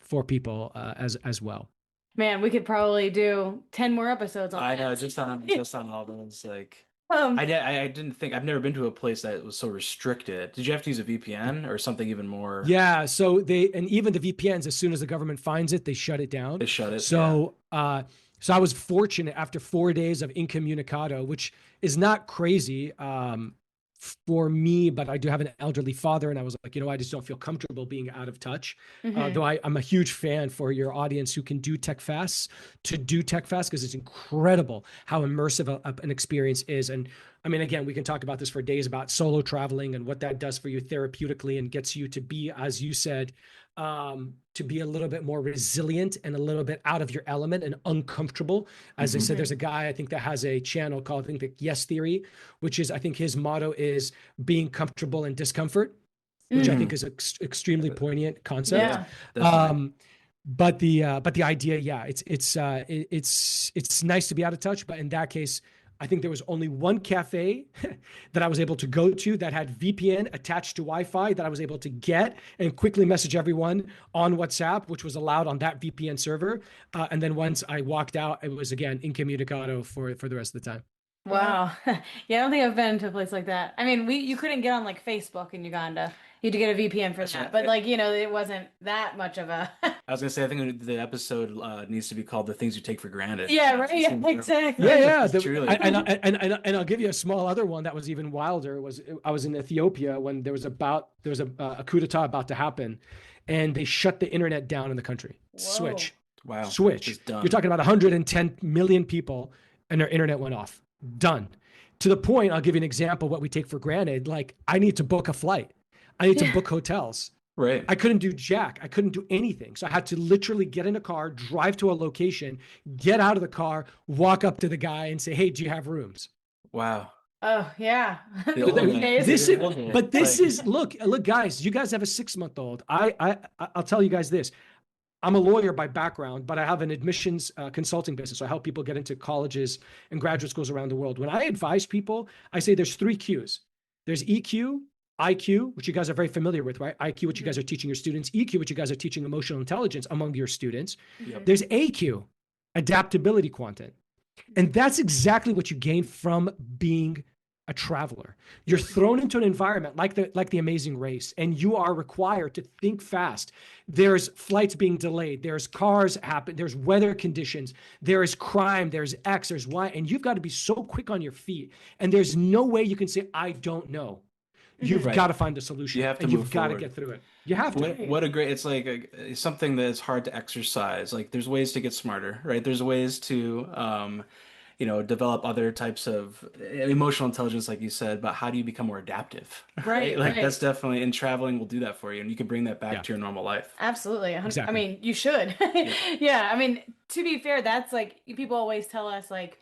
[SPEAKER 3] for people as well.
[SPEAKER 4] Man, we could probably do 10 more episodes on
[SPEAKER 1] I
[SPEAKER 4] that.
[SPEAKER 1] know, just on all those, like,
[SPEAKER 4] Um,
[SPEAKER 1] I didn't think, I've never been to a place that was so restricted. Did you have to use a VPN or something even more?
[SPEAKER 3] Yeah. So and even the VPNs, as soon as the government finds it, they shut it down.
[SPEAKER 1] They shut it.
[SPEAKER 3] So, so I was fortunate after 4 days of incommunicado, which is not crazy for me, but I do have an elderly father, and I was like, you know, I just don't feel comfortable being out of touch. Though I'm a huge fan for your audience who can do tech fasts to do tech fast because it's incredible how immersive an experience is. And I mean, again, we can talk about this for days about solo traveling and what that does for you therapeutically and gets you to be, as you said, to be a little bit more resilient and a little bit out of your element and uncomfortable. As I said, there's a guy, I think, that has a channel called, I think, the Yes Theory, which is, I think his motto is being comfortable in discomfort, which I think is an extremely poignant concept.
[SPEAKER 4] Yeah.
[SPEAKER 3] But the idea, yeah, it's nice to be out of touch, but in that case, I think there was only one cafe that I was able to go to that had VPN attached to Wi-Fi that I was able to get and quickly message everyone on WhatsApp, which was allowed on that VPN server. And then once I walked out, it was again incommunicado for the rest of the time.
[SPEAKER 4] Wow. Yeah, I don't think I've been to a place like that. I mean, you couldn't get on like Facebook in Uganda. You had to get a VPN for that. But like, you know, it wasn't that much of a
[SPEAKER 1] I was gonna say, I think the episode needs to be called "The Things You Take for Granted."
[SPEAKER 4] Yeah, right. Yeah, exactly.
[SPEAKER 3] Yeah.
[SPEAKER 1] Truly.
[SPEAKER 3] And I'll give you a small other one that was even wilder. I was in Ethiopia when there was a coup d'etat about to happen, and they shut the internet down in the country. Switch.
[SPEAKER 1] Wow.
[SPEAKER 3] Switch.
[SPEAKER 1] Just done.
[SPEAKER 3] You're talking about 110 million people, and their internet went off. Done. To the point, I'll give you an example of what we take for granted. Like, I need to book a flight. I need to book hotels.
[SPEAKER 1] Right.
[SPEAKER 3] I couldn't do jack. I couldn't do anything. So I had to literally get in a car, drive to a location, get out of the car, walk up to the guy and say, hey, do you have rooms?
[SPEAKER 1] Wow.
[SPEAKER 4] Oh, yeah.
[SPEAKER 3] This is look, guys, you guys have a 6-month-old. I'll tell you guys this. I'm a lawyer by background, but I have an admissions consulting business. So I help people get into colleges and graduate schools around the world. When I advise people, I say there's 3 Qs. There's EQ, IQ, which you guys are very familiar with, right? IQ, which you guys are teaching your students. EQ, which you guys are teaching emotional intelligence among your students.
[SPEAKER 1] Yep.
[SPEAKER 3] There's AQ, adaptability quotient. And that's exactly what you gain from being a traveler. You're thrown into an environment like the Amazing Race, and you are required to think fast. There's flights being delayed. There's cars happen. There's weather conditions. There is crime. There's X. There's Y. And you've got to be so quick on your feet. And there's no way you can say, I don't know. You've got to find a solution.
[SPEAKER 1] You have to
[SPEAKER 3] and
[SPEAKER 1] move
[SPEAKER 3] you've got to
[SPEAKER 1] forward.
[SPEAKER 3] get through it. You have to.
[SPEAKER 1] What a great, it's like something that is hard to exercise. Like there's ways to get smarter, right? There's ways to, develop other types of emotional intelligence, like you said, but how do you become more adaptive?
[SPEAKER 4] Right.
[SPEAKER 1] Like
[SPEAKER 4] right.
[SPEAKER 1] that's definitely, and traveling will do that for you, and you can bring that back to your normal life.
[SPEAKER 4] Absolutely.
[SPEAKER 3] Exactly.
[SPEAKER 4] I mean, you should. Yeah. I mean, to be fair, that's like, people always tell us like,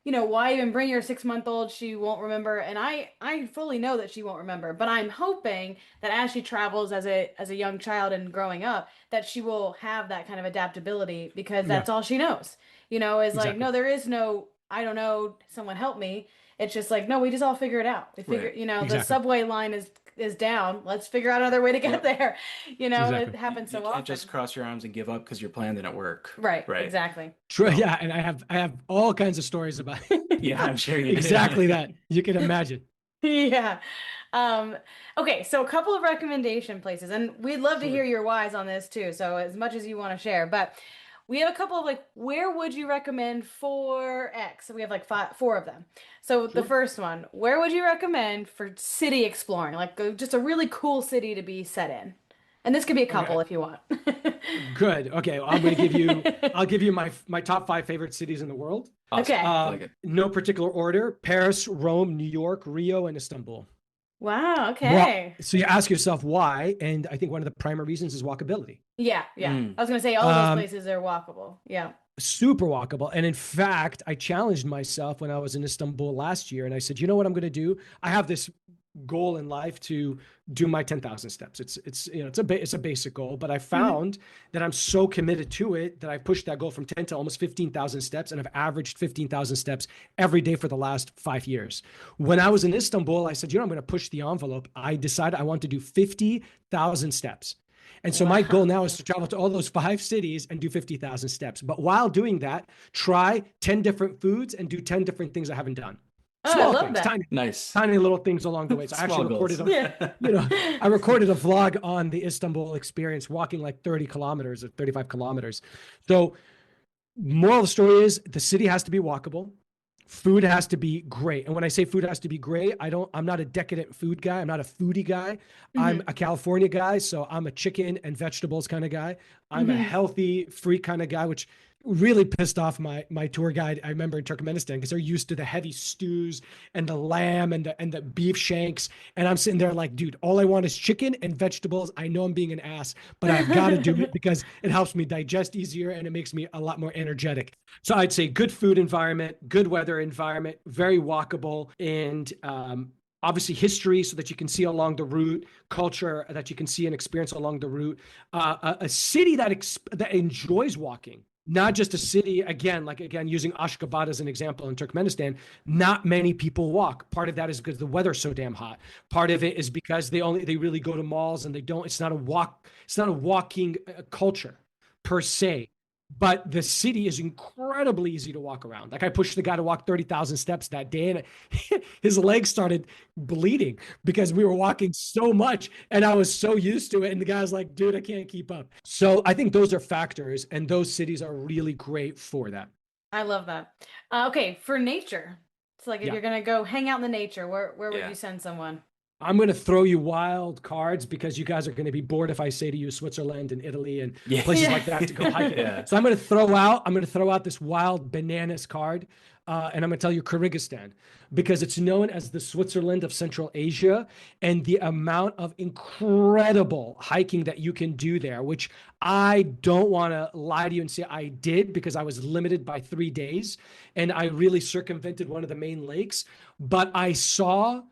[SPEAKER 4] why even bring your 6-month-old? She won't remember. And I fully know that she won't remember, but I'm hoping that as she travels as a young child and growing up, that she will have that kind of adaptability because that's all she knows, is like, no, there is no, I don't know, someone help me. It's just like, no, we just all figure it out. We figure, the subway line is is down. Let's figure out another way to get there.
[SPEAKER 3] Exactly.
[SPEAKER 4] It happens so
[SPEAKER 1] You
[SPEAKER 4] often.
[SPEAKER 1] can't just cross your arms and give up because your plan didn't work.
[SPEAKER 4] Right,
[SPEAKER 1] Right.
[SPEAKER 4] exactly.
[SPEAKER 3] True.
[SPEAKER 1] Well-
[SPEAKER 3] Yeah, and I have all kinds of stories about
[SPEAKER 1] Yeah, I'm sure you do.
[SPEAKER 3] exactly that. You can imagine.
[SPEAKER 4] Yeah. Okay, so a couple of recommendation places, and we'd love to
[SPEAKER 3] Sure.
[SPEAKER 4] hear your whys on this too. So as much as you want to share, but we have a couple of like, where would you recommend for X? So we have like four of them. So the
[SPEAKER 3] Sure.
[SPEAKER 4] first one, where would you recommend for city exploring? Like just a really cool city to be set in. And this could be a couple
[SPEAKER 3] Okay.
[SPEAKER 4] if you want.
[SPEAKER 3] Good. Okay, I'll give you my top 5 favorite cities in the world.
[SPEAKER 1] Awesome.
[SPEAKER 4] Okay.
[SPEAKER 1] I like it.
[SPEAKER 3] No particular order: Paris, Rome, New York, Rio, and Istanbul.
[SPEAKER 4] Wow, okay.
[SPEAKER 3] So you ask yourself why, and I think one of the primary reasons is walkability.
[SPEAKER 4] Yeah, yeah.
[SPEAKER 1] Mm.
[SPEAKER 4] I was gonna say all of those
[SPEAKER 3] Um,
[SPEAKER 4] places are walkable. Yeah.
[SPEAKER 3] Super walkable. And in fact, I challenged myself when I was in Istanbul last year, and I said, you know what I'm going to do? I have this goal in life to do my 10,000 steps. It's a basic goal, but I found that I'm so committed to it that I pushed that goal from 10 to almost 15,000 steps, and I've averaged 15,000 steps every day for the last 5 years. When I was in Istanbul, I said, I'm going to push the envelope. I decided I want to do 50,000 steps. And so my goal now is to travel to all those 5 cities and do 50,000 steps. But while doing that, try 10 different foods and do 10 different things I haven't done.
[SPEAKER 4] Oh,
[SPEAKER 3] Small
[SPEAKER 4] I love
[SPEAKER 3] things,
[SPEAKER 4] that.
[SPEAKER 1] Nice.
[SPEAKER 3] tiny little things along the way. So I
[SPEAKER 1] Small
[SPEAKER 3] actually recorded,
[SPEAKER 1] goals.
[SPEAKER 4] Yeah.
[SPEAKER 3] I recorded a vlog on the Istanbul experience, walking like 30 kilometers or 35 kilometers. So moral of the story is the city has to be walkable. Food has to be great. And when I say food has to be great, I'm not a decadent food guy. I'm not a foodie guy. I'm a California guy. So I'm a chicken and vegetables kind of guy. I'm a healthy, free kind of guy, which really pissed off my tour guide. I remember in Turkmenistan, because they're used to the heavy stews and the lamb and the beef shanks. And I'm sitting there like, dude, all I want is chicken and vegetables. I know I'm being an ass, but I've got to do it because it helps me digest easier and it makes me a lot more energetic. So I'd say good food environment, good weather environment, very walkable, and obviously history so that you can see along the route, culture that you can see and experience along the route, a city that enjoys walking. Not just a city, again, using Ashgabat as an example in Turkmenistan, not many people walk. Part of that is because the weather's so damn hot. Part of it is because they really go to malls and it's not a walking culture per se. But the city is incredibly easy to walk around. Like I pushed the guy to walk 30,000 steps that day and his legs started bleeding because we were walking so much and I was so used to it. And the guy's like, dude, I can't keep up. So I think those are factors and those cities are really great for that.
[SPEAKER 4] I love that. Okay, for nature. So like if
[SPEAKER 3] Yeah.
[SPEAKER 4] you're gonna go hang out in the nature, where would
[SPEAKER 1] Yeah.
[SPEAKER 4] you send someone?
[SPEAKER 3] I'm going to throw you wild cards because you guys are going to be bored if I say to you Switzerland and Italy and
[SPEAKER 1] Yeah.
[SPEAKER 3] places
[SPEAKER 4] Yeah.
[SPEAKER 3] like that to go hiking.
[SPEAKER 1] Yeah.
[SPEAKER 3] So I'm going to throw out this wild bananas card. And I'm going to tell you Kyrgyzstan because it's known as the Switzerland of Central Asia, and the amount of incredible hiking that you can do there, which I don't want to lie to you and say I did because I was limited by 3 days and I really circumvented one of the main lakes, but I saw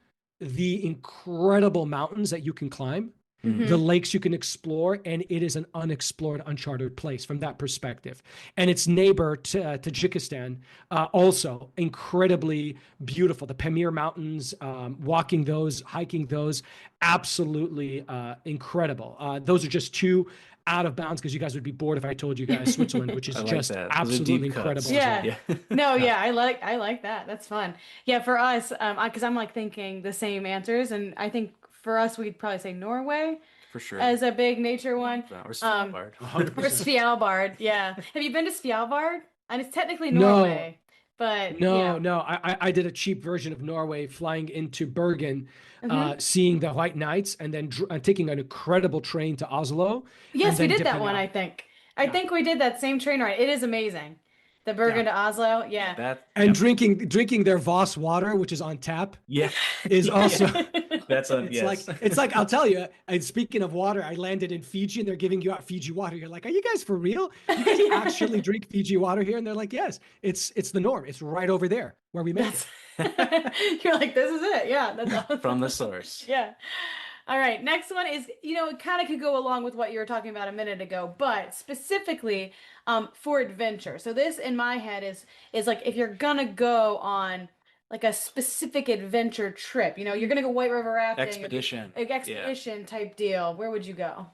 [SPEAKER 3] the incredible mountains that you can climb, the lakes you can explore, and it is an unexplored, uncharted place from that perspective. And its neighbor, Tajikistan, also incredibly beautiful. The Pamir Mountains, walking those, hiking those, absolutely incredible. Those are just 2 out of bounds because you guys would be bored if I told you guys Switzerland, which is
[SPEAKER 1] I like
[SPEAKER 3] just
[SPEAKER 1] that. Those are
[SPEAKER 3] absolutely
[SPEAKER 1] deep cuts.
[SPEAKER 3] incredible.
[SPEAKER 4] Yeah.
[SPEAKER 1] Yeah.
[SPEAKER 4] No, yeah, I like that. That's fun. Yeah, for us, because I'm like thinking the same answers, and I think for us we'd probably say Norway
[SPEAKER 1] For sure.
[SPEAKER 4] as a big nature one.
[SPEAKER 1] Or Svalbard.
[SPEAKER 3] 100%.
[SPEAKER 4] Or Svalbard, yeah. Have you been to Svalbard? And it's technically
[SPEAKER 3] No.
[SPEAKER 4] Norway, but
[SPEAKER 3] No,
[SPEAKER 4] yeah.
[SPEAKER 3] no. I did a cheap version of Norway, flying into Bergen,
[SPEAKER 4] Mhm.
[SPEAKER 3] seeing the White Knights, and then taking an incredible train to Oslo.
[SPEAKER 4] Yes,
[SPEAKER 3] and
[SPEAKER 4] we
[SPEAKER 3] then
[SPEAKER 4] did that
[SPEAKER 3] dipping
[SPEAKER 4] one,
[SPEAKER 3] out.
[SPEAKER 4] I think. I
[SPEAKER 3] Yeah.
[SPEAKER 4] think we did that same train ride. It is amazing. The Bergen to Oslo, yeah.
[SPEAKER 1] That
[SPEAKER 3] And
[SPEAKER 1] yeah.
[SPEAKER 3] drinking their Voss water, which is on tap,
[SPEAKER 1] Yeah.
[SPEAKER 3] is also.
[SPEAKER 1] That's a
[SPEAKER 3] It's
[SPEAKER 1] yes.
[SPEAKER 3] like I'll tell you. And speaking of water, I landed in Fiji, and they're giving you out Fiji water. You're like, are you guys for real? You guys actually drink Fiji water here? And they're like, yes, it's the norm. It's right over there where we make it.
[SPEAKER 4] You're like, this is it. Yeah, that's awesome.
[SPEAKER 1] From the source.
[SPEAKER 4] Yeah. All right. Next one is, it kind of could go along with what you were talking about a minute ago, but specifically for adventure. So this in my head is like if you're gonna go on like a specific adventure trip? You know, you're gonna go white river rafting,
[SPEAKER 1] Expedition.
[SPEAKER 4] like expedition type deal. Where would you go?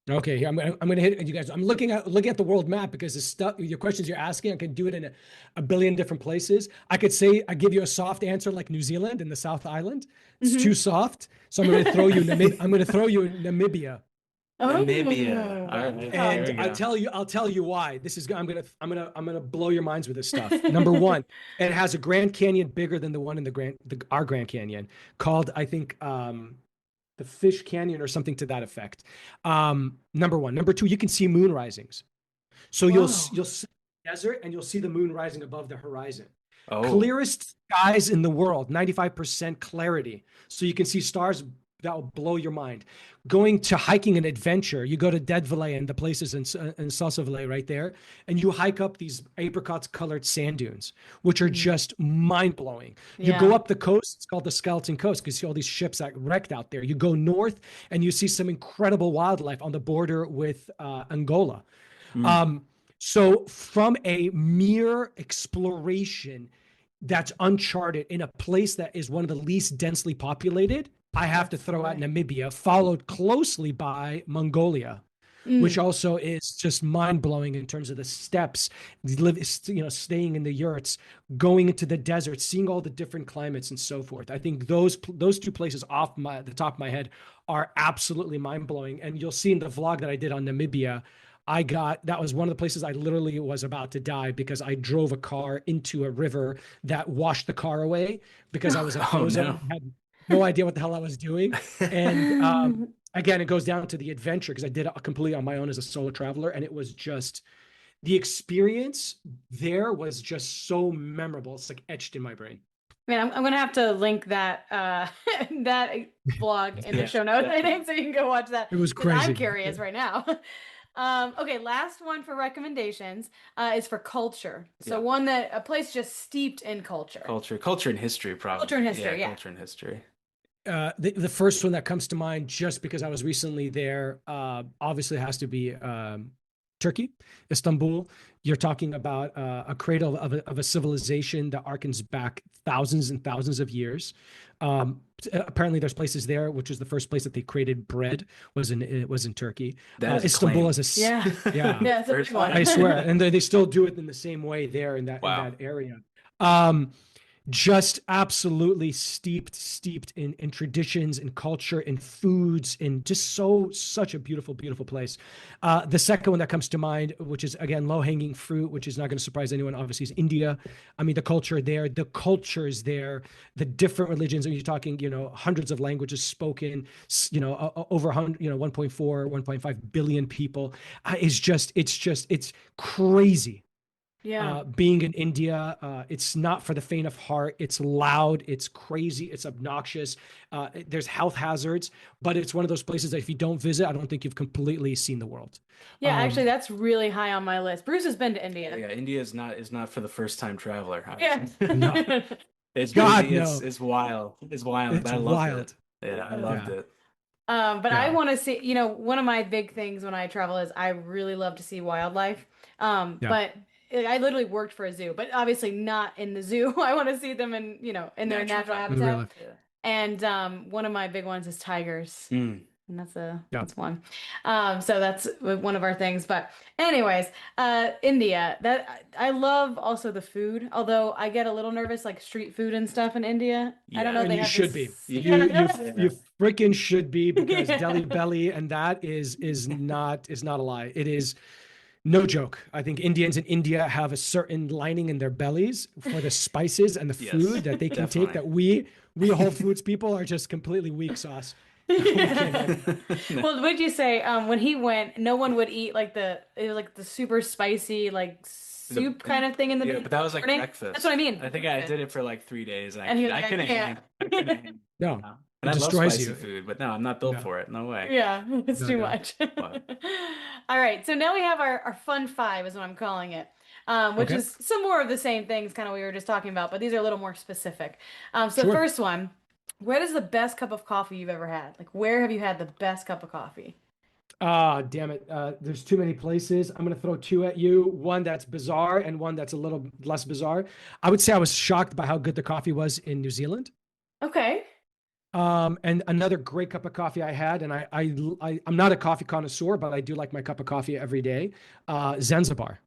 [SPEAKER 3] Okay, here, I'm gonna hit you guys. I'm looking at the world map because the stuff, your questions you're asking, I can do it in a billion different places. I could say I give you a soft answer like New Zealand in the South Island. It's too soft, so I'm gonna throw you I'm gonna throw you in Namibia.
[SPEAKER 1] Namibia. All right.
[SPEAKER 4] Oh.
[SPEAKER 3] And
[SPEAKER 1] There we go.
[SPEAKER 3] I'll tell you why. This is I'm gonna blow your minds with this stuff. Number one, it has a Grand Canyon bigger than the one in our Grand Canyon, called I think the Fish Canyon or something to that effect. Number one. Number two, you can see moon risings. So
[SPEAKER 4] Wow.
[SPEAKER 3] you'll see the desert and you'll see the moon rising above the horizon.
[SPEAKER 1] Oh,
[SPEAKER 3] Clearest skies in the world, 95% clarity. So you can see stars that will blow your mind. Going to hiking and adventure, you go to Dead Valley and the places in Salsa Valley right there, and you hike up these apricots colored sand dunes, which are just mind blowing. You go
[SPEAKER 4] Yeah.
[SPEAKER 3] up the coast, it's called the Skeleton Coast because you see all these ships that wrecked out there. You go north and you see some incredible wildlife on the border with Angola. So from a mere exploration that's uncharted in a place that is one of the least densely populated, I have to throw out Namibia, followed closely by Mongolia, which also is just mind blowing in terms of the steppes, staying in the yurts, going into the desert, seeing all the different climates and so forth. I think those two places off the top of my head are absolutely mind blowing. And you'll see in the vlog that I did on Namibia, that was one of the places I literally was about to die because I drove a car into a river that washed the car away because I was frozen.
[SPEAKER 1] no.
[SPEAKER 3] Had no idea what the hell I was doing. And again, it goes down to the adventure because I did it completely on my own as a solo traveler. And it was just, the experience there was just so memorable. It's like etched in my brain.
[SPEAKER 4] Man, I'm gonna have to link that that vlog in the show notes, I think, so you can go watch that.
[SPEAKER 3] It was
[SPEAKER 4] 'cause I'm
[SPEAKER 3] crazy.
[SPEAKER 4] curious right now. Okay, last one for recommendations is for culture. So a place just steeped in culture.
[SPEAKER 1] Culture and history, probably.
[SPEAKER 4] Culture and history, yeah.
[SPEAKER 1] Culture and history.
[SPEAKER 3] The first one that comes to mind, just because I was recently there, obviously has to be Turkey, Istanbul. You're talking about a cradle of a civilization that harkens back thousands and thousands of years. Apparently, there's places there, which was the first place that they created bread was in Turkey. Istanbul is
[SPEAKER 4] yeah, it's a big one.
[SPEAKER 3] I swear, and they still do it in the same way there in that area. Just absolutely steeped in traditions and culture and foods and just such a beautiful place. The second one that comes to mind, which is again low-hanging fruit, which is not going to surprise anyone, obviously, is India. I mean, the culture there, the cultures there, the different religions, and you're talking, hundreds of languages spoken, over 100, 1.4, 1.5 billion people. It's crazy.
[SPEAKER 4] Yeah.
[SPEAKER 3] Being in India, it's not for the faint of heart. It's loud, it's crazy, it's obnoxious. There's health hazards, but it's one of those places that if you don't visit, I don't think you've completely seen the world.
[SPEAKER 4] Yeah, actually, that's really high on my list. Bruce has been to India.
[SPEAKER 1] Yeah, India is not for the first time traveler.
[SPEAKER 4] Yeah.
[SPEAKER 3] No.
[SPEAKER 1] It's
[SPEAKER 3] God,
[SPEAKER 1] crazy.
[SPEAKER 3] no.
[SPEAKER 1] It's wild. It's wild.
[SPEAKER 3] It's
[SPEAKER 1] but I loved
[SPEAKER 3] wild.
[SPEAKER 1] it. Yeah, I loved it.
[SPEAKER 4] But
[SPEAKER 3] Yeah.
[SPEAKER 4] I want to see, one of my big things when I travel is I really love to see wildlife. But I literally worked for a zoo, but obviously not in the zoo. I want to see them in, in their natural habitat.
[SPEAKER 3] Really?
[SPEAKER 4] And one of my big ones is tigers. And that's one. So that's one of our things. But anyways, India, that I love also the food, although I get a little nervous, like street food and stuff in India. I don't know.
[SPEAKER 3] And
[SPEAKER 4] They
[SPEAKER 3] you
[SPEAKER 4] have
[SPEAKER 3] should
[SPEAKER 4] this-
[SPEAKER 3] be. You freaking should be, because Delhi belly and that is not a lie. It is no joke. I think Indians in India have a certain lining in their bellies for the spices and the food that they can take that we Whole Foods people are just completely weak sauce.
[SPEAKER 4] Well, would you say when he went, no one would eat it was like the super spicy soup kind of thing in the
[SPEAKER 1] but that was like
[SPEAKER 4] morning?
[SPEAKER 1] breakfast.
[SPEAKER 4] That's what I mean.
[SPEAKER 1] I think I did it for like 3 days.
[SPEAKER 4] And he was
[SPEAKER 1] I
[SPEAKER 4] like,
[SPEAKER 1] couldn't
[SPEAKER 4] I can't.
[SPEAKER 1] hang.
[SPEAKER 3] No,
[SPEAKER 1] And I love
[SPEAKER 3] destroys
[SPEAKER 1] spicy
[SPEAKER 3] you.
[SPEAKER 1] food, but no, I'm not built for it. No way.
[SPEAKER 4] Yeah, it's
[SPEAKER 3] No,
[SPEAKER 4] too
[SPEAKER 3] no.
[SPEAKER 4] much. All right, so now we have our fun five, is what I'm calling it, which
[SPEAKER 3] Okay.
[SPEAKER 4] is some more of the same things, kind of we were just talking about, but these are a little more specific. So the
[SPEAKER 3] Sure.
[SPEAKER 4] first one, where is the best cup of coffee you've ever had? Like, where have you had the best cup of coffee?
[SPEAKER 3] Ah, damn it. There's too many places. I'm going to throw two at you. One that's bizarre and one that's a little less bizarre. I would say I was shocked by how good the coffee was in New Zealand.
[SPEAKER 4] Okay.
[SPEAKER 3] And another great cup of coffee I had, and I'm not a coffee connoisseur, but I do like my cup of coffee every day. Zanzibar.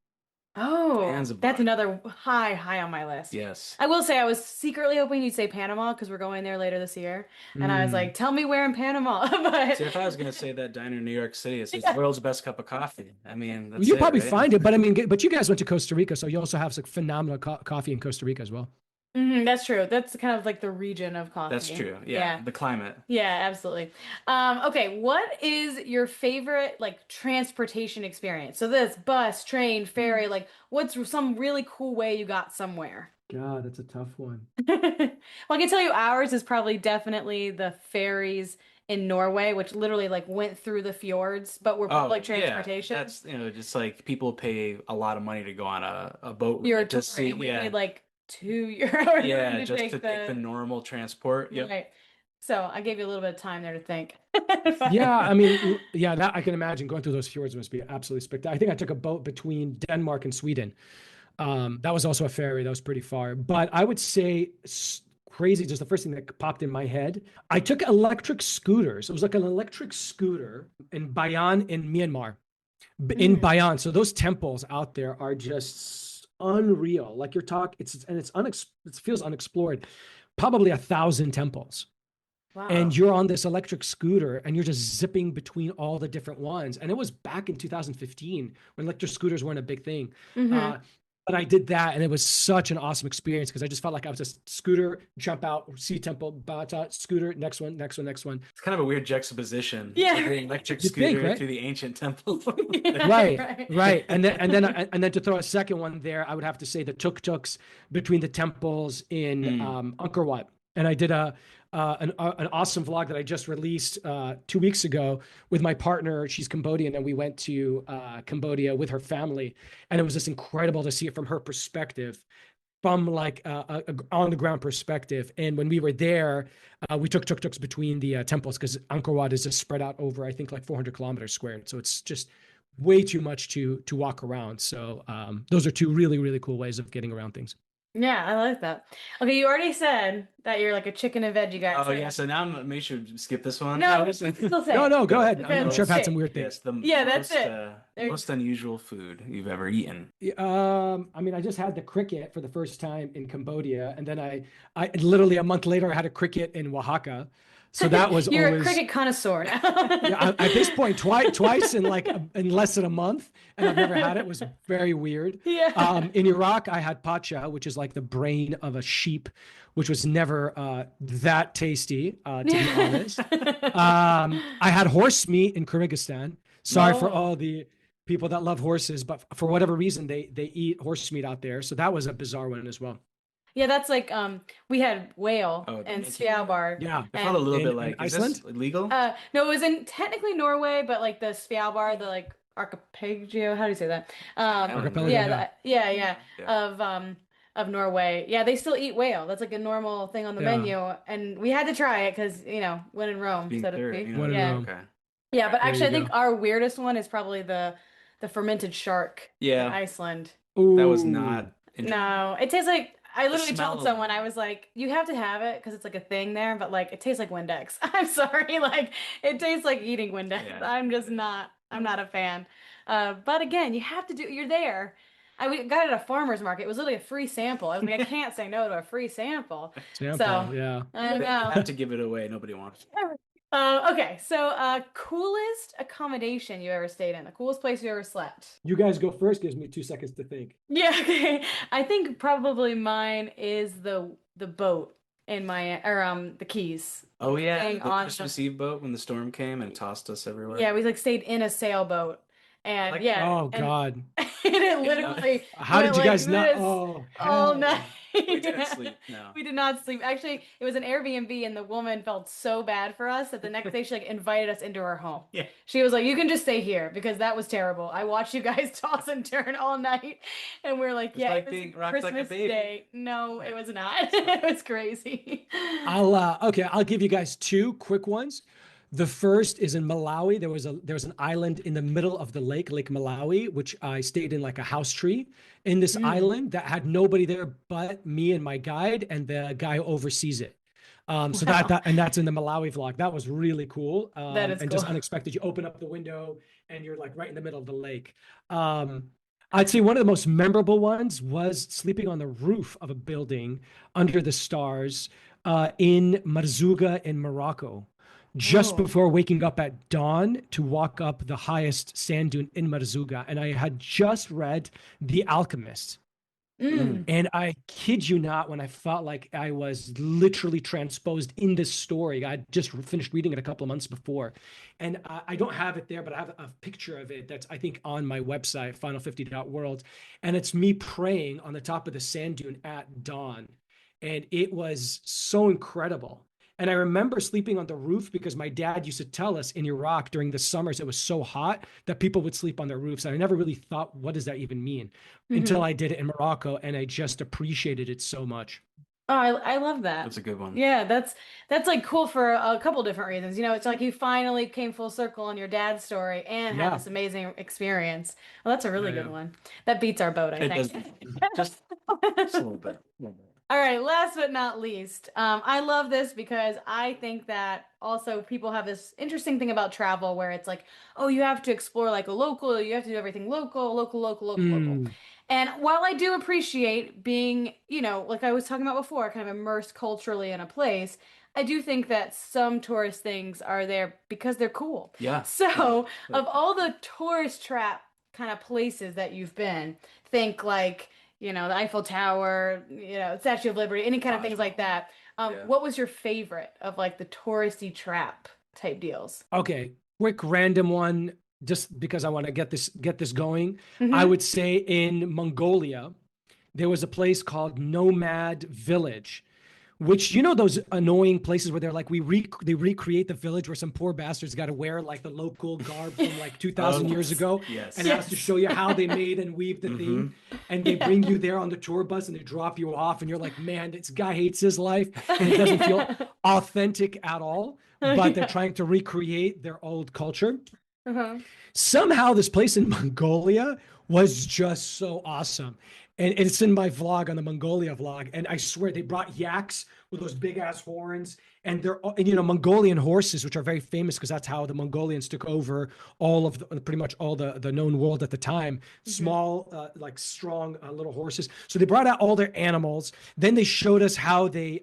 [SPEAKER 4] Oh,
[SPEAKER 1] Zanzibar.
[SPEAKER 4] that's another high on my list.
[SPEAKER 1] Yes.
[SPEAKER 4] I will say I was secretly hoping you'd say Panama because we're going there later this year. And I was like, tell me where in Panama. But
[SPEAKER 1] See, if I was gonna say that diner in New York City is the world's best cup of coffee, I mean, that's
[SPEAKER 3] You
[SPEAKER 1] it,
[SPEAKER 3] probably
[SPEAKER 1] right?
[SPEAKER 3] find it, but I mean, but you guys went to Costa Rica, so you also have some phenomenal coffee in Costa Rica as well.
[SPEAKER 4] that's true. That's kind of like the region of coffee.
[SPEAKER 1] That's true. Yeah, the climate.
[SPEAKER 4] Yeah, absolutely. Okay, what is your favorite like transportation experience? So this bus, train, ferry, like what's some really cool way you got somewhere?
[SPEAKER 3] God, that's a tough one.
[SPEAKER 4] Well, I can tell you ours is probably definitely the ferries in Norway, which literally like went through the fjords, but were public
[SPEAKER 1] Yeah,
[SPEAKER 4] transportation.
[SPEAKER 1] that's just like people pay a lot of money to go on a boat
[SPEAKER 4] You're
[SPEAKER 1] to see.
[SPEAKER 4] we
[SPEAKER 1] Yeah,
[SPEAKER 4] paid like €2
[SPEAKER 1] yeah,
[SPEAKER 4] to
[SPEAKER 1] just
[SPEAKER 4] take
[SPEAKER 1] to take the normal transport. Yep.
[SPEAKER 4] right. So I gave you a little bit of time there to think.
[SPEAKER 3] Yeah, I mean, yeah, that I can imagine going through those fjords must be absolutely spectacular. I think I took a boat between Denmark and Sweden. That was also a ferry. That was pretty far. But I would say crazy, just the first thing that popped in my head. I took electric scooters. It was like an electric scooter in Bayan in Myanmar. In Bayan. So those temples out there are just unreal. Like you're talking, it feels unexplored. Probably 1,000 temples.
[SPEAKER 4] Wow.
[SPEAKER 3] And you're on this electric scooter and you're just zipping between all the different ones. And it was back in 2015 when electric scooters weren't a big thing. But I did that and it was such an awesome experience because I just felt like I was just scooter, jump out, see temple, bata, scooter, next one.
[SPEAKER 1] It's kind of a weird juxtaposition.
[SPEAKER 4] Yeah.
[SPEAKER 1] Like the electric
[SPEAKER 3] You
[SPEAKER 1] scooter
[SPEAKER 3] think, right?
[SPEAKER 1] through the ancient temple.
[SPEAKER 3] Right. And then to throw a second one there, I would have to say the tuk-tuks between the temples in Angkor Wat. And I did an awesome vlog that I just released 2 weeks ago with my partner. She's Cambodian, and we went to Cambodia with her family, and it was just incredible to see it from her perspective, from like a on the ground perspective. And when we were there, we took tuk-tuks between the temples because Angkor Wat is just spread out over I think like 400 kilometers squared, so it's just way too much to walk around. So those are two really cool ways of getting around things.
[SPEAKER 4] Yeah, I like that. Okay, you already said that you're like a chicken and veggie guy.
[SPEAKER 1] Oh yeah, so now I'm make sure to skip this one.
[SPEAKER 4] No, still say.
[SPEAKER 3] No, go ahead.
[SPEAKER 4] Okay,
[SPEAKER 3] I'm sure I've had some
[SPEAKER 4] shit.
[SPEAKER 3] weird things.
[SPEAKER 1] Yes,
[SPEAKER 4] that's it.
[SPEAKER 1] Most unusual food you've ever eaten.
[SPEAKER 3] I mean, I just had the cricket for the first time in Cambodia, and then I literally a month later I had a cricket in Oaxaca. So that was
[SPEAKER 4] You're
[SPEAKER 3] always
[SPEAKER 4] a cricket connoisseur now.
[SPEAKER 3] yeah, at this point, twice in like in less than a month, and I've never had it. It was very weird.
[SPEAKER 4] Yeah.
[SPEAKER 3] In Iraq, I had pacha, which is like the brain of a sheep, which was never that tasty, to be honest. I had horse meat in Kyrgyzstan. Sorry for all the people that love horses, but for whatever reason, they eat horse meat out there. So that was a bizarre one as well.
[SPEAKER 4] Yeah, that's like we had whale and Svalbard.
[SPEAKER 3] Yeah,
[SPEAKER 1] I felt a little bit like
[SPEAKER 3] Iceland.
[SPEAKER 1] Is this legal?
[SPEAKER 4] No, it was in technically Norway, but like the Svalbard, the like archipelago. How do you say that?
[SPEAKER 3] Archipelago,
[SPEAKER 4] yeah. Of Norway. Yeah, they still eat whale. That's like a normal thing on the menu, and we had to try it because when in Rome, so to speak.
[SPEAKER 3] When in Rome.
[SPEAKER 1] Okay.
[SPEAKER 4] Yeah, but
[SPEAKER 3] There
[SPEAKER 4] actually, I
[SPEAKER 3] you
[SPEAKER 4] think our weirdest one is probably the fermented shark in Iceland.
[SPEAKER 1] That was not.
[SPEAKER 4] No, it tastes like. I literally
[SPEAKER 1] smell
[SPEAKER 4] told
[SPEAKER 1] of
[SPEAKER 4] someone, I was like, you have to have it because it's like a thing there, but like it tastes like Windex. I'm sorry, like it tastes like eating Windex.
[SPEAKER 1] Yeah.
[SPEAKER 4] I'm not a fan. But again, you have to you're there. We got it at a farmer's market. It was literally a free sample. I was like, I can't say no to a free sample. So
[SPEAKER 3] Yeah.
[SPEAKER 4] I don't
[SPEAKER 1] You
[SPEAKER 4] know.
[SPEAKER 1] have to give it away. Nobody wants it.
[SPEAKER 4] Okay, so coolest accommodation you ever stayed in, the coolest place you ever slept.
[SPEAKER 3] You guys go first. Gives me 2 seconds to think.
[SPEAKER 4] Yeah, okay. I think probably mine is the boat in my the Keys.
[SPEAKER 1] Oh yeah,
[SPEAKER 4] Staying
[SPEAKER 1] the
[SPEAKER 4] on
[SPEAKER 1] Christmas Eve boat when the storm came and tossed us everywhere.
[SPEAKER 4] Yeah, we like stayed in a sailboat. And
[SPEAKER 1] Like-
[SPEAKER 3] Oh
[SPEAKER 4] and
[SPEAKER 3] God.
[SPEAKER 4] and it literally
[SPEAKER 3] How did
[SPEAKER 4] went
[SPEAKER 3] you
[SPEAKER 4] like
[SPEAKER 3] guys not?
[SPEAKER 4] this
[SPEAKER 3] Oh,
[SPEAKER 4] all
[SPEAKER 3] hell.
[SPEAKER 4] night.
[SPEAKER 1] We didn't sleep. No.
[SPEAKER 4] We did not sleep. Actually, it was an Airbnb, and the woman felt so bad for us that the next day she like invited us into her home.
[SPEAKER 1] Yeah.
[SPEAKER 4] She was like, "You can just stay here because that was terrible. I watched you guys toss and turn all night," and we're like,
[SPEAKER 1] It's
[SPEAKER 4] "Yeah,
[SPEAKER 1] like
[SPEAKER 4] it was
[SPEAKER 1] being rocked like a
[SPEAKER 4] Christmas
[SPEAKER 1] baby."
[SPEAKER 4] Day." No, it was not. It was crazy.
[SPEAKER 3] I'll give you guys 2 quick ones. The first is in Malawi. There was an island in the middle of the lake, Lake Malawi, which I stayed in like a house tree in this island that had nobody there but me and my guide and the guy who oversees it. So
[SPEAKER 4] Wow.
[SPEAKER 3] and that's in the Malawi vlog. That was really cool.
[SPEAKER 4] That is
[SPEAKER 3] And
[SPEAKER 4] cool.
[SPEAKER 3] just unexpected. You open up the window and you're like right in the middle of the lake. I'd say one of the most memorable ones was sleeping on the roof of a building under the stars in Marzouga in Morocco, just
[SPEAKER 4] Whoa.
[SPEAKER 3] before waking up at dawn to walk up the highest sand dune in Marzouga. And I had just read The Alchemist.
[SPEAKER 4] Mm.
[SPEAKER 3] And I kid you not, when I felt like I was literally transposed in this story, I just finished reading it a couple of months before. And I don't have it there, but I have a picture of it that's, I think, on my website, final50.world. And it's me praying on the top of the sand dune at dawn. And it was so incredible. And I remember sleeping on the roof because my dad used to tell us in Iraq during the summers, it was so hot that people would sleep on their roofs. And I never really thought, what does that even mean? Until I did it in Morocco, and I just appreciated it so much.
[SPEAKER 4] Oh, I love that.
[SPEAKER 5] That's a good one.
[SPEAKER 4] Yeah, that's like cool for a couple different reasons. You know, it's like you finally came full circle on your dad's story and had
[SPEAKER 3] Yeah.
[SPEAKER 4] this amazing experience. Well, that's a really
[SPEAKER 3] Yeah,
[SPEAKER 4] good
[SPEAKER 3] yeah.
[SPEAKER 4] one. That beats our boat, I
[SPEAKER 5] It does
[SPEAKER 4] think.
[SPEAKER 5] just a little bit.
[SPEAKER 4] All right, last but not least, I love this because I think that also people have this interesting thing about travel where it's like, oh, you have to explore like a local, you have to do everything local, local, local, local, local.
[SPEAKER 3] Mm,
[SPEAKER 4] And while I do appreciate being, you know, like I was talking about before, kind of immersed culturally in a place, I do think that some tourist things are there because they're cool.
[SPEAKER 5] Yeah.
[SPEAKER 4] So,
[SPEAKER 5] Yeah.
[SPEAKER 4] of all the tourist trap kind of places that you've been, think like, you know, the Eiffel Tower, you know, Statue of Liberty, any kind of
[SPEAKER 5] Taj
[SPEAKER 4] things like that.
[SPEAKER 5] Yeah.
[SPEAKER 4] What was your favorite of like the touristy trap type deals?
[SPEAKER 3] okay, quick random one, just because I want to get this going. I
[SPEAKER 4] Mm-hmm.
[SPEAKER 3] would say in Mongolia, there was a place called Nomad Village, which, you know, those annoying places where they're like, they recreate the village where some poor bastards got to wear like the local garb from like 2,000 years ago,
[SPEAKER 5] Yes.
[SPEAKER 3] and has to show you how they made and weave the thing. And they bring you there on the tour bus and they drop you off, and you're like, man, this guy hates his life, and it doesn't feel authentic at all. But they're trying to recreate their old culture.
[SPEAKER 4] Uh-huh.
[SPEAKER 3] Somehow this place in Mongolia was just so awesome. And it's in my vlog on the Mongolia vlog. And I swear they brought yaks with those big ass horns. And and, you know, Mongolian horses, which are very famous because that's how the Mongolians took over all of pretty much all the known world at the time. Small, like strong little horses. So they brought out all their animals. Then they showed us how they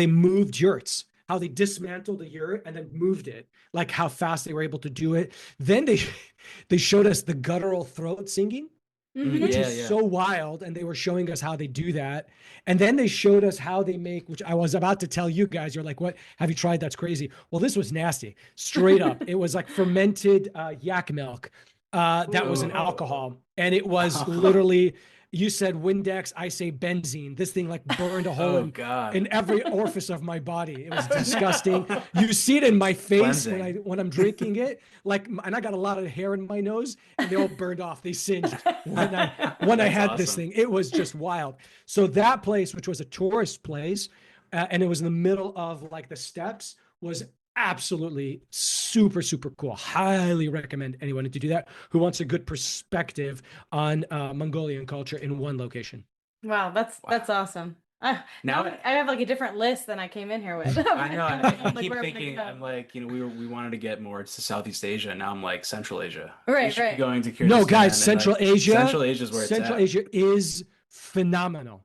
[SPEAKER 3] moved yurts, how they dismantled the yurt and then moved it, like how fast they were able to do it. Then they showed us the guttural throat singing, which
[SPEAKER 5] Yeah,
[SPEAKER 3] is
[SPEAKER 5] yeah.
[SPEAKER 3] so wild. And they were showing us how they do that. And then they showed us how they make, which I was about to tell you guys, you're like, what, have you tried? That's crazy. Well, this was nasty, straight up. It was like fermented yak milk. That was an
[SPEAKER 5] Ooh.
[SPEAKER 3] alcohol. And it was literally, you said Windex, I say benzene. This thing like burned a hole
[SPEAKER 5] Oh God.
[SPEAKER 3] in every orifice of my body. It was disgusting. You see it in my face
[SPEAKER 5] Cleansing.
[SPEAKER 3] when I'm drinking it. Like, and I got a lot of hair in my nose, and they all burned off. They singed when I had this
[SPEAKER 5] awesome.
[SPEAKER 3] thing. It was just wild. So that place, which was a tourist place, and it was in the middle of like the steppes, was absolutely super, super cool. Highly recommend anyone to do that who wants a good perspective on Mongolian culture in one location.
[SPEAKER 4] Wow, that's awesome.
[SPEAKER 5] Now
[SPEAKER 4] Now I have like a different list than I came in here with.
[SPEAKER 5] I know. I
[SPEAKER 4] Like,
[SPEAKER 5] keep
[SPEAKER 4] where I'm gonna
[SPEAKER 5] thinking.
[SPEAKER 4] go.
[SPEAKER 5] I'm like, you know, we wanted to get more to Southeast Asia. Now I'm like Central Asia.
[SPEAKER 4] Right,
[SPEAKER 5] We should be
[SPEAKER 4] right.
[SPEAKER 5] going to Kyrgyzstan.
[SPEAKER 3] No, guys,
[SPEAKER 5] and,
[SPEAKER 3] Central
[SPEAKER 5] like,
[SPEAKER 3] Asia.
[SPEAKER 5] Central Asia is where it's
[SPEAKER 3] Central
[SPEAKER 5] at.
[SPEAKER 3] Asia is phenomenal.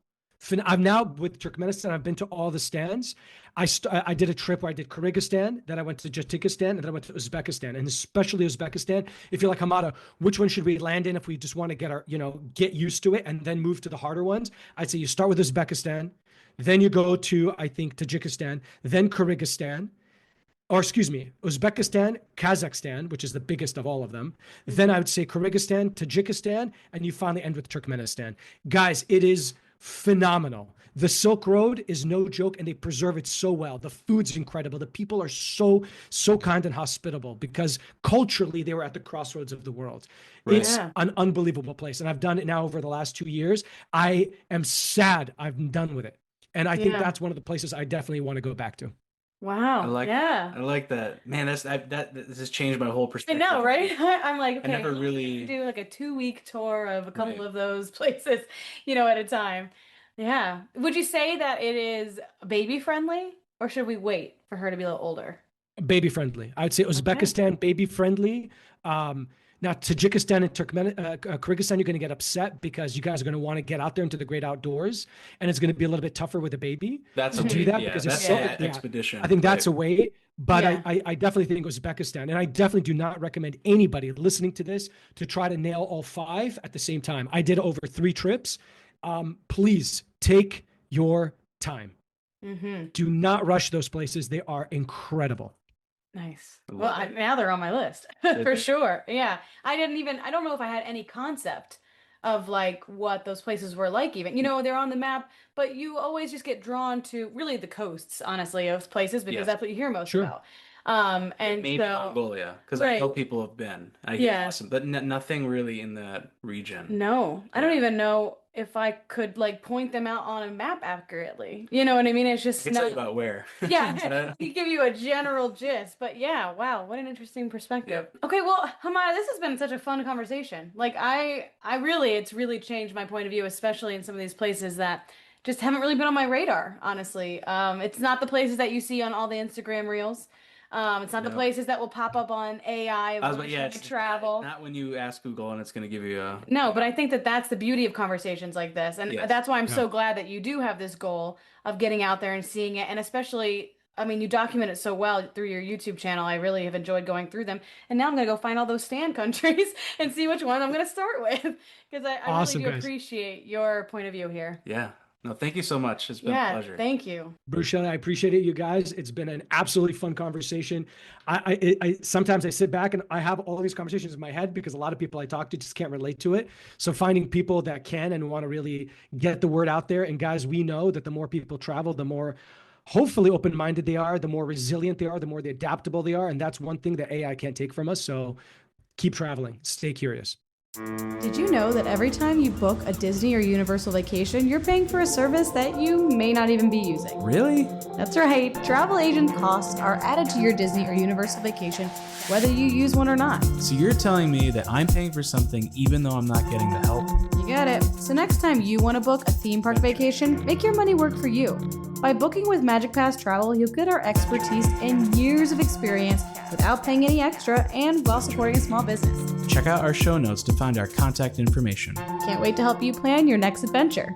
[SPEAKER 3] I'm now with Turkmenistan. I've been to all the stands. I did a trip where I did Kyrgyzstan, then I went to Tajikistan, and then I went to Uzbekistan. And especially Uzbekistan, if you're like, Hamada, which one should we land in if we just want to get used to it and then move to the harder ones? I'd say you start with Uzbekistan, then you go to, I think, Tajikistan, then Kyrgyzstan, or excuse me, Uzbekistan, Kazakhstan, which is the biggest of all of them. Then I would say Kyrgyzstan, Tajikistan, and you finally end with Turkmenistan. Guys, it is phenomenal. The Silk Road is no joke, and they preserve it so well. The food's incredible. The people are so kind and hospitable because culturally they were at the crossroads of the world.
[SPEAKER 5] Right.
[SPEAKER 3] It's
[SPEAKER 4] Yeah.
[SPEAKER 3] an unbelievable place, and I've done it now over the last 2 years. I am sad I'm done with it, and I think
[SPEAKER 4] Yeah.
[SPEAKER 3] that's one of the places I definitely want to go back to.
[SPEAKER 4] Wow.
[SPEAKER 5] I like
[SPEAKER 4] Yeah.
[SPEAKER 5] I like that. Man, this has changed my whole
[SPEAKER 4] I
[SPEAKER 5] perspective.
[SPEAKER 4] know, right? I'm like,
[SPEAKER 5] I
[SPEAKER 4] okay,
[SPEAKER 5] never
[SPEAKER 4] I
[SPEAKER 5] really
[SPEAKER 4] do like a 2 week tour of a couple
[SPEAKER 5] right.
[SPEAKER 4] of those places, at a time. Yeah. Would you say that it is baby friendly, or should we wait for her to be a little older?
[SPEAKER 3] Baby friendly. I would say
[SPEAKER 4] Okay.
[SPEAKER 3] Uzbekistan, baby friendly. Now, Tajikistan and Kyrgyzstan, you're going to get upset because you guys are going to want to get out there into the great outdoors, and it's going to be a little bit tougher with a baby
[SPEAKER 5] That's
[SPEAKER 3] to
[SPEAKER 5] a
[SPEAKER 3] do
[SPEAKER 5] wait.
[SPEAKER 3] that
[SPEAKER 5] Yeah,
[SPEAKER 3] because it's
[SPEAKER 5] that's
[SPEAKER 3] so,
[SPEAKER 5] an
[SPEAKER 4] Yeah.
[SPEAKER 3] yeah, I
[SPEAKER 5] expedition.
[SPEAKER 3] think that's
[SPEAKER 5] Right.
[SPEAKER 3] a wait. But
[SPEAKER 4] Yeah.
[SPEAKER 3] I definitely think Uzbekistan, and I definitely do not recommend anybody listening to this to try to nail all 5 at the same time. I did over 3 trips. Please take your time.
[SPEAKER 4] Mm-hmm.
[SPEAKER 3] Do not rush those places. They are incredible.
[SPEAKER 4] Nice.
[SPEAKER 5] I
[SPEAKER 4] Well,
[SPEAKER 5] love it.
[SPEAKER 4] now they're on my list
[SPEAKER 5] Did
[SPEAKER 4] for
[SPEAKER 5] they?
[SPEAKER 4] sure. Yeah. I don't know if I had any concept of like what those places were like even. They're on the map, but you always just get drawn to really the coasts, honestly, of places because
[SPEAKER 5] Yes.
[SPEAKER 4] that's what you hear most
[SPEAKER 3] Sure.
[SPEAKER 4] about. And
[SPEAKER 5] Maybe
[SPEAKER 4] so,
[SPEAKER 5] Mongolia, because I know
[SPEAKER 4] right.
[SPEAKER 5] people have been. I hear
[SPEAKER 4] Yeah.
[SPEAKER 5] awesome, but nothing really in that region.
[SPEAKER 4] No, I don't
[SPEAKER 5] Yeah.
[SPEAKER 4] even know if I could like point them out on a map accurately. You know what I mean? It's
[SPEAKER 5] I
[SPEAKER 4] just
[SPEAKER 5] can tell you
[SPEAKER 4] not.
[SPEAKER 5] about where.
[SPEAKER 4] Yeah,
[SPEAKER 5] But I-
[SPEAKER 4] he give you a general gist, but yeah, wow, what an interesting perspective.
[SPEAKER 5] Yeah.
[SPEAKER 4] Okay, well, Hamada, this has been such a fun conversation. Like it's really changed my point of view, especially in some of these places that just haven't really been on my radar, honestly. It's not the places that you see on all the Instagram reels. It's not the
[SPEAKER 5] No.
[SPEAKER 4] places that will pop up on AI of
[SPEAKER 5] I was,
[SPEAKER 4] when
[SPEAKER 5] but
[SPEAKER 4] you're
[SPEAKER 5] yeah,
[SPEAKER 4] trying to
[SPEAKER 5] it's
[SPEAKER 4] travel.
[SPEAKER 5] not when you ask Google and it's going to give you a.
[SPEAKER 4] No, but I think that that's the beauty of conversations like this. And
[SPEAKER 5] Yes.
[SPEAKER 4] that's why I'm
[SPEAKER 3] Yeah.
[SPEAKER 4] so glad that you do have this goal of getting out there and seeing it. And especially, I mean, you document it so well through your YouTube channel. I really have enjoyed going through them. And now I'm going to go find all those stand countries and see which one I'm going to start with. Because I
[SPEAKER 3] Awesome,
[SPEAKER 4] really do
[SPEAKER 3] guys.
[SPEAKER 4] appreciate your point of view here.
[SPEAKER 5] Yeah. No, thank you so much. It's been a
[SPEAKER 4] Yeah,
[SPEAKER 5] pleasure.
[SPEAKER 4] thank you.
[SPEAKER 3] Bruce Shelley, I appreciate it, you guys. It's been an absolutely fun conversation. I sometimes I sit back and I have all these conversations in my head because a lot of people I talk to just can't relate to it. So finding people that can and want to really get the word out there. And guys, we know that the more people travel, the more hopefully open-minded they are, the more resilient they are, the more adaptable they are. And that's one thing that AI can't take from us. So keep traveling, stay curious.
[SPEAKER 2] Did you know that every time you book a Disney or Universal vacation, you're paying for a service that you may not even be using?
[SPEAKER 1] Really?
[SPEAKER 2] That's right. Travel agent costs are added to your Disney or Universal vacation, whether you use one or not.
[SPEAKER 1] So you're telling me that I'm paying for something even though I'm not getting the help?
[SPEAKER 2] You get it. So next time you want to book a theme park vacation, make your money work for you. By booking with Magic Pass Travel, you'll get our expertise and years of experience without paying any extra and while supporting a small business.
[SPEAKER 1] Check out our show notes to find our contact information.
[SPEAKER 2] Can't wait to help you plan your next adventure.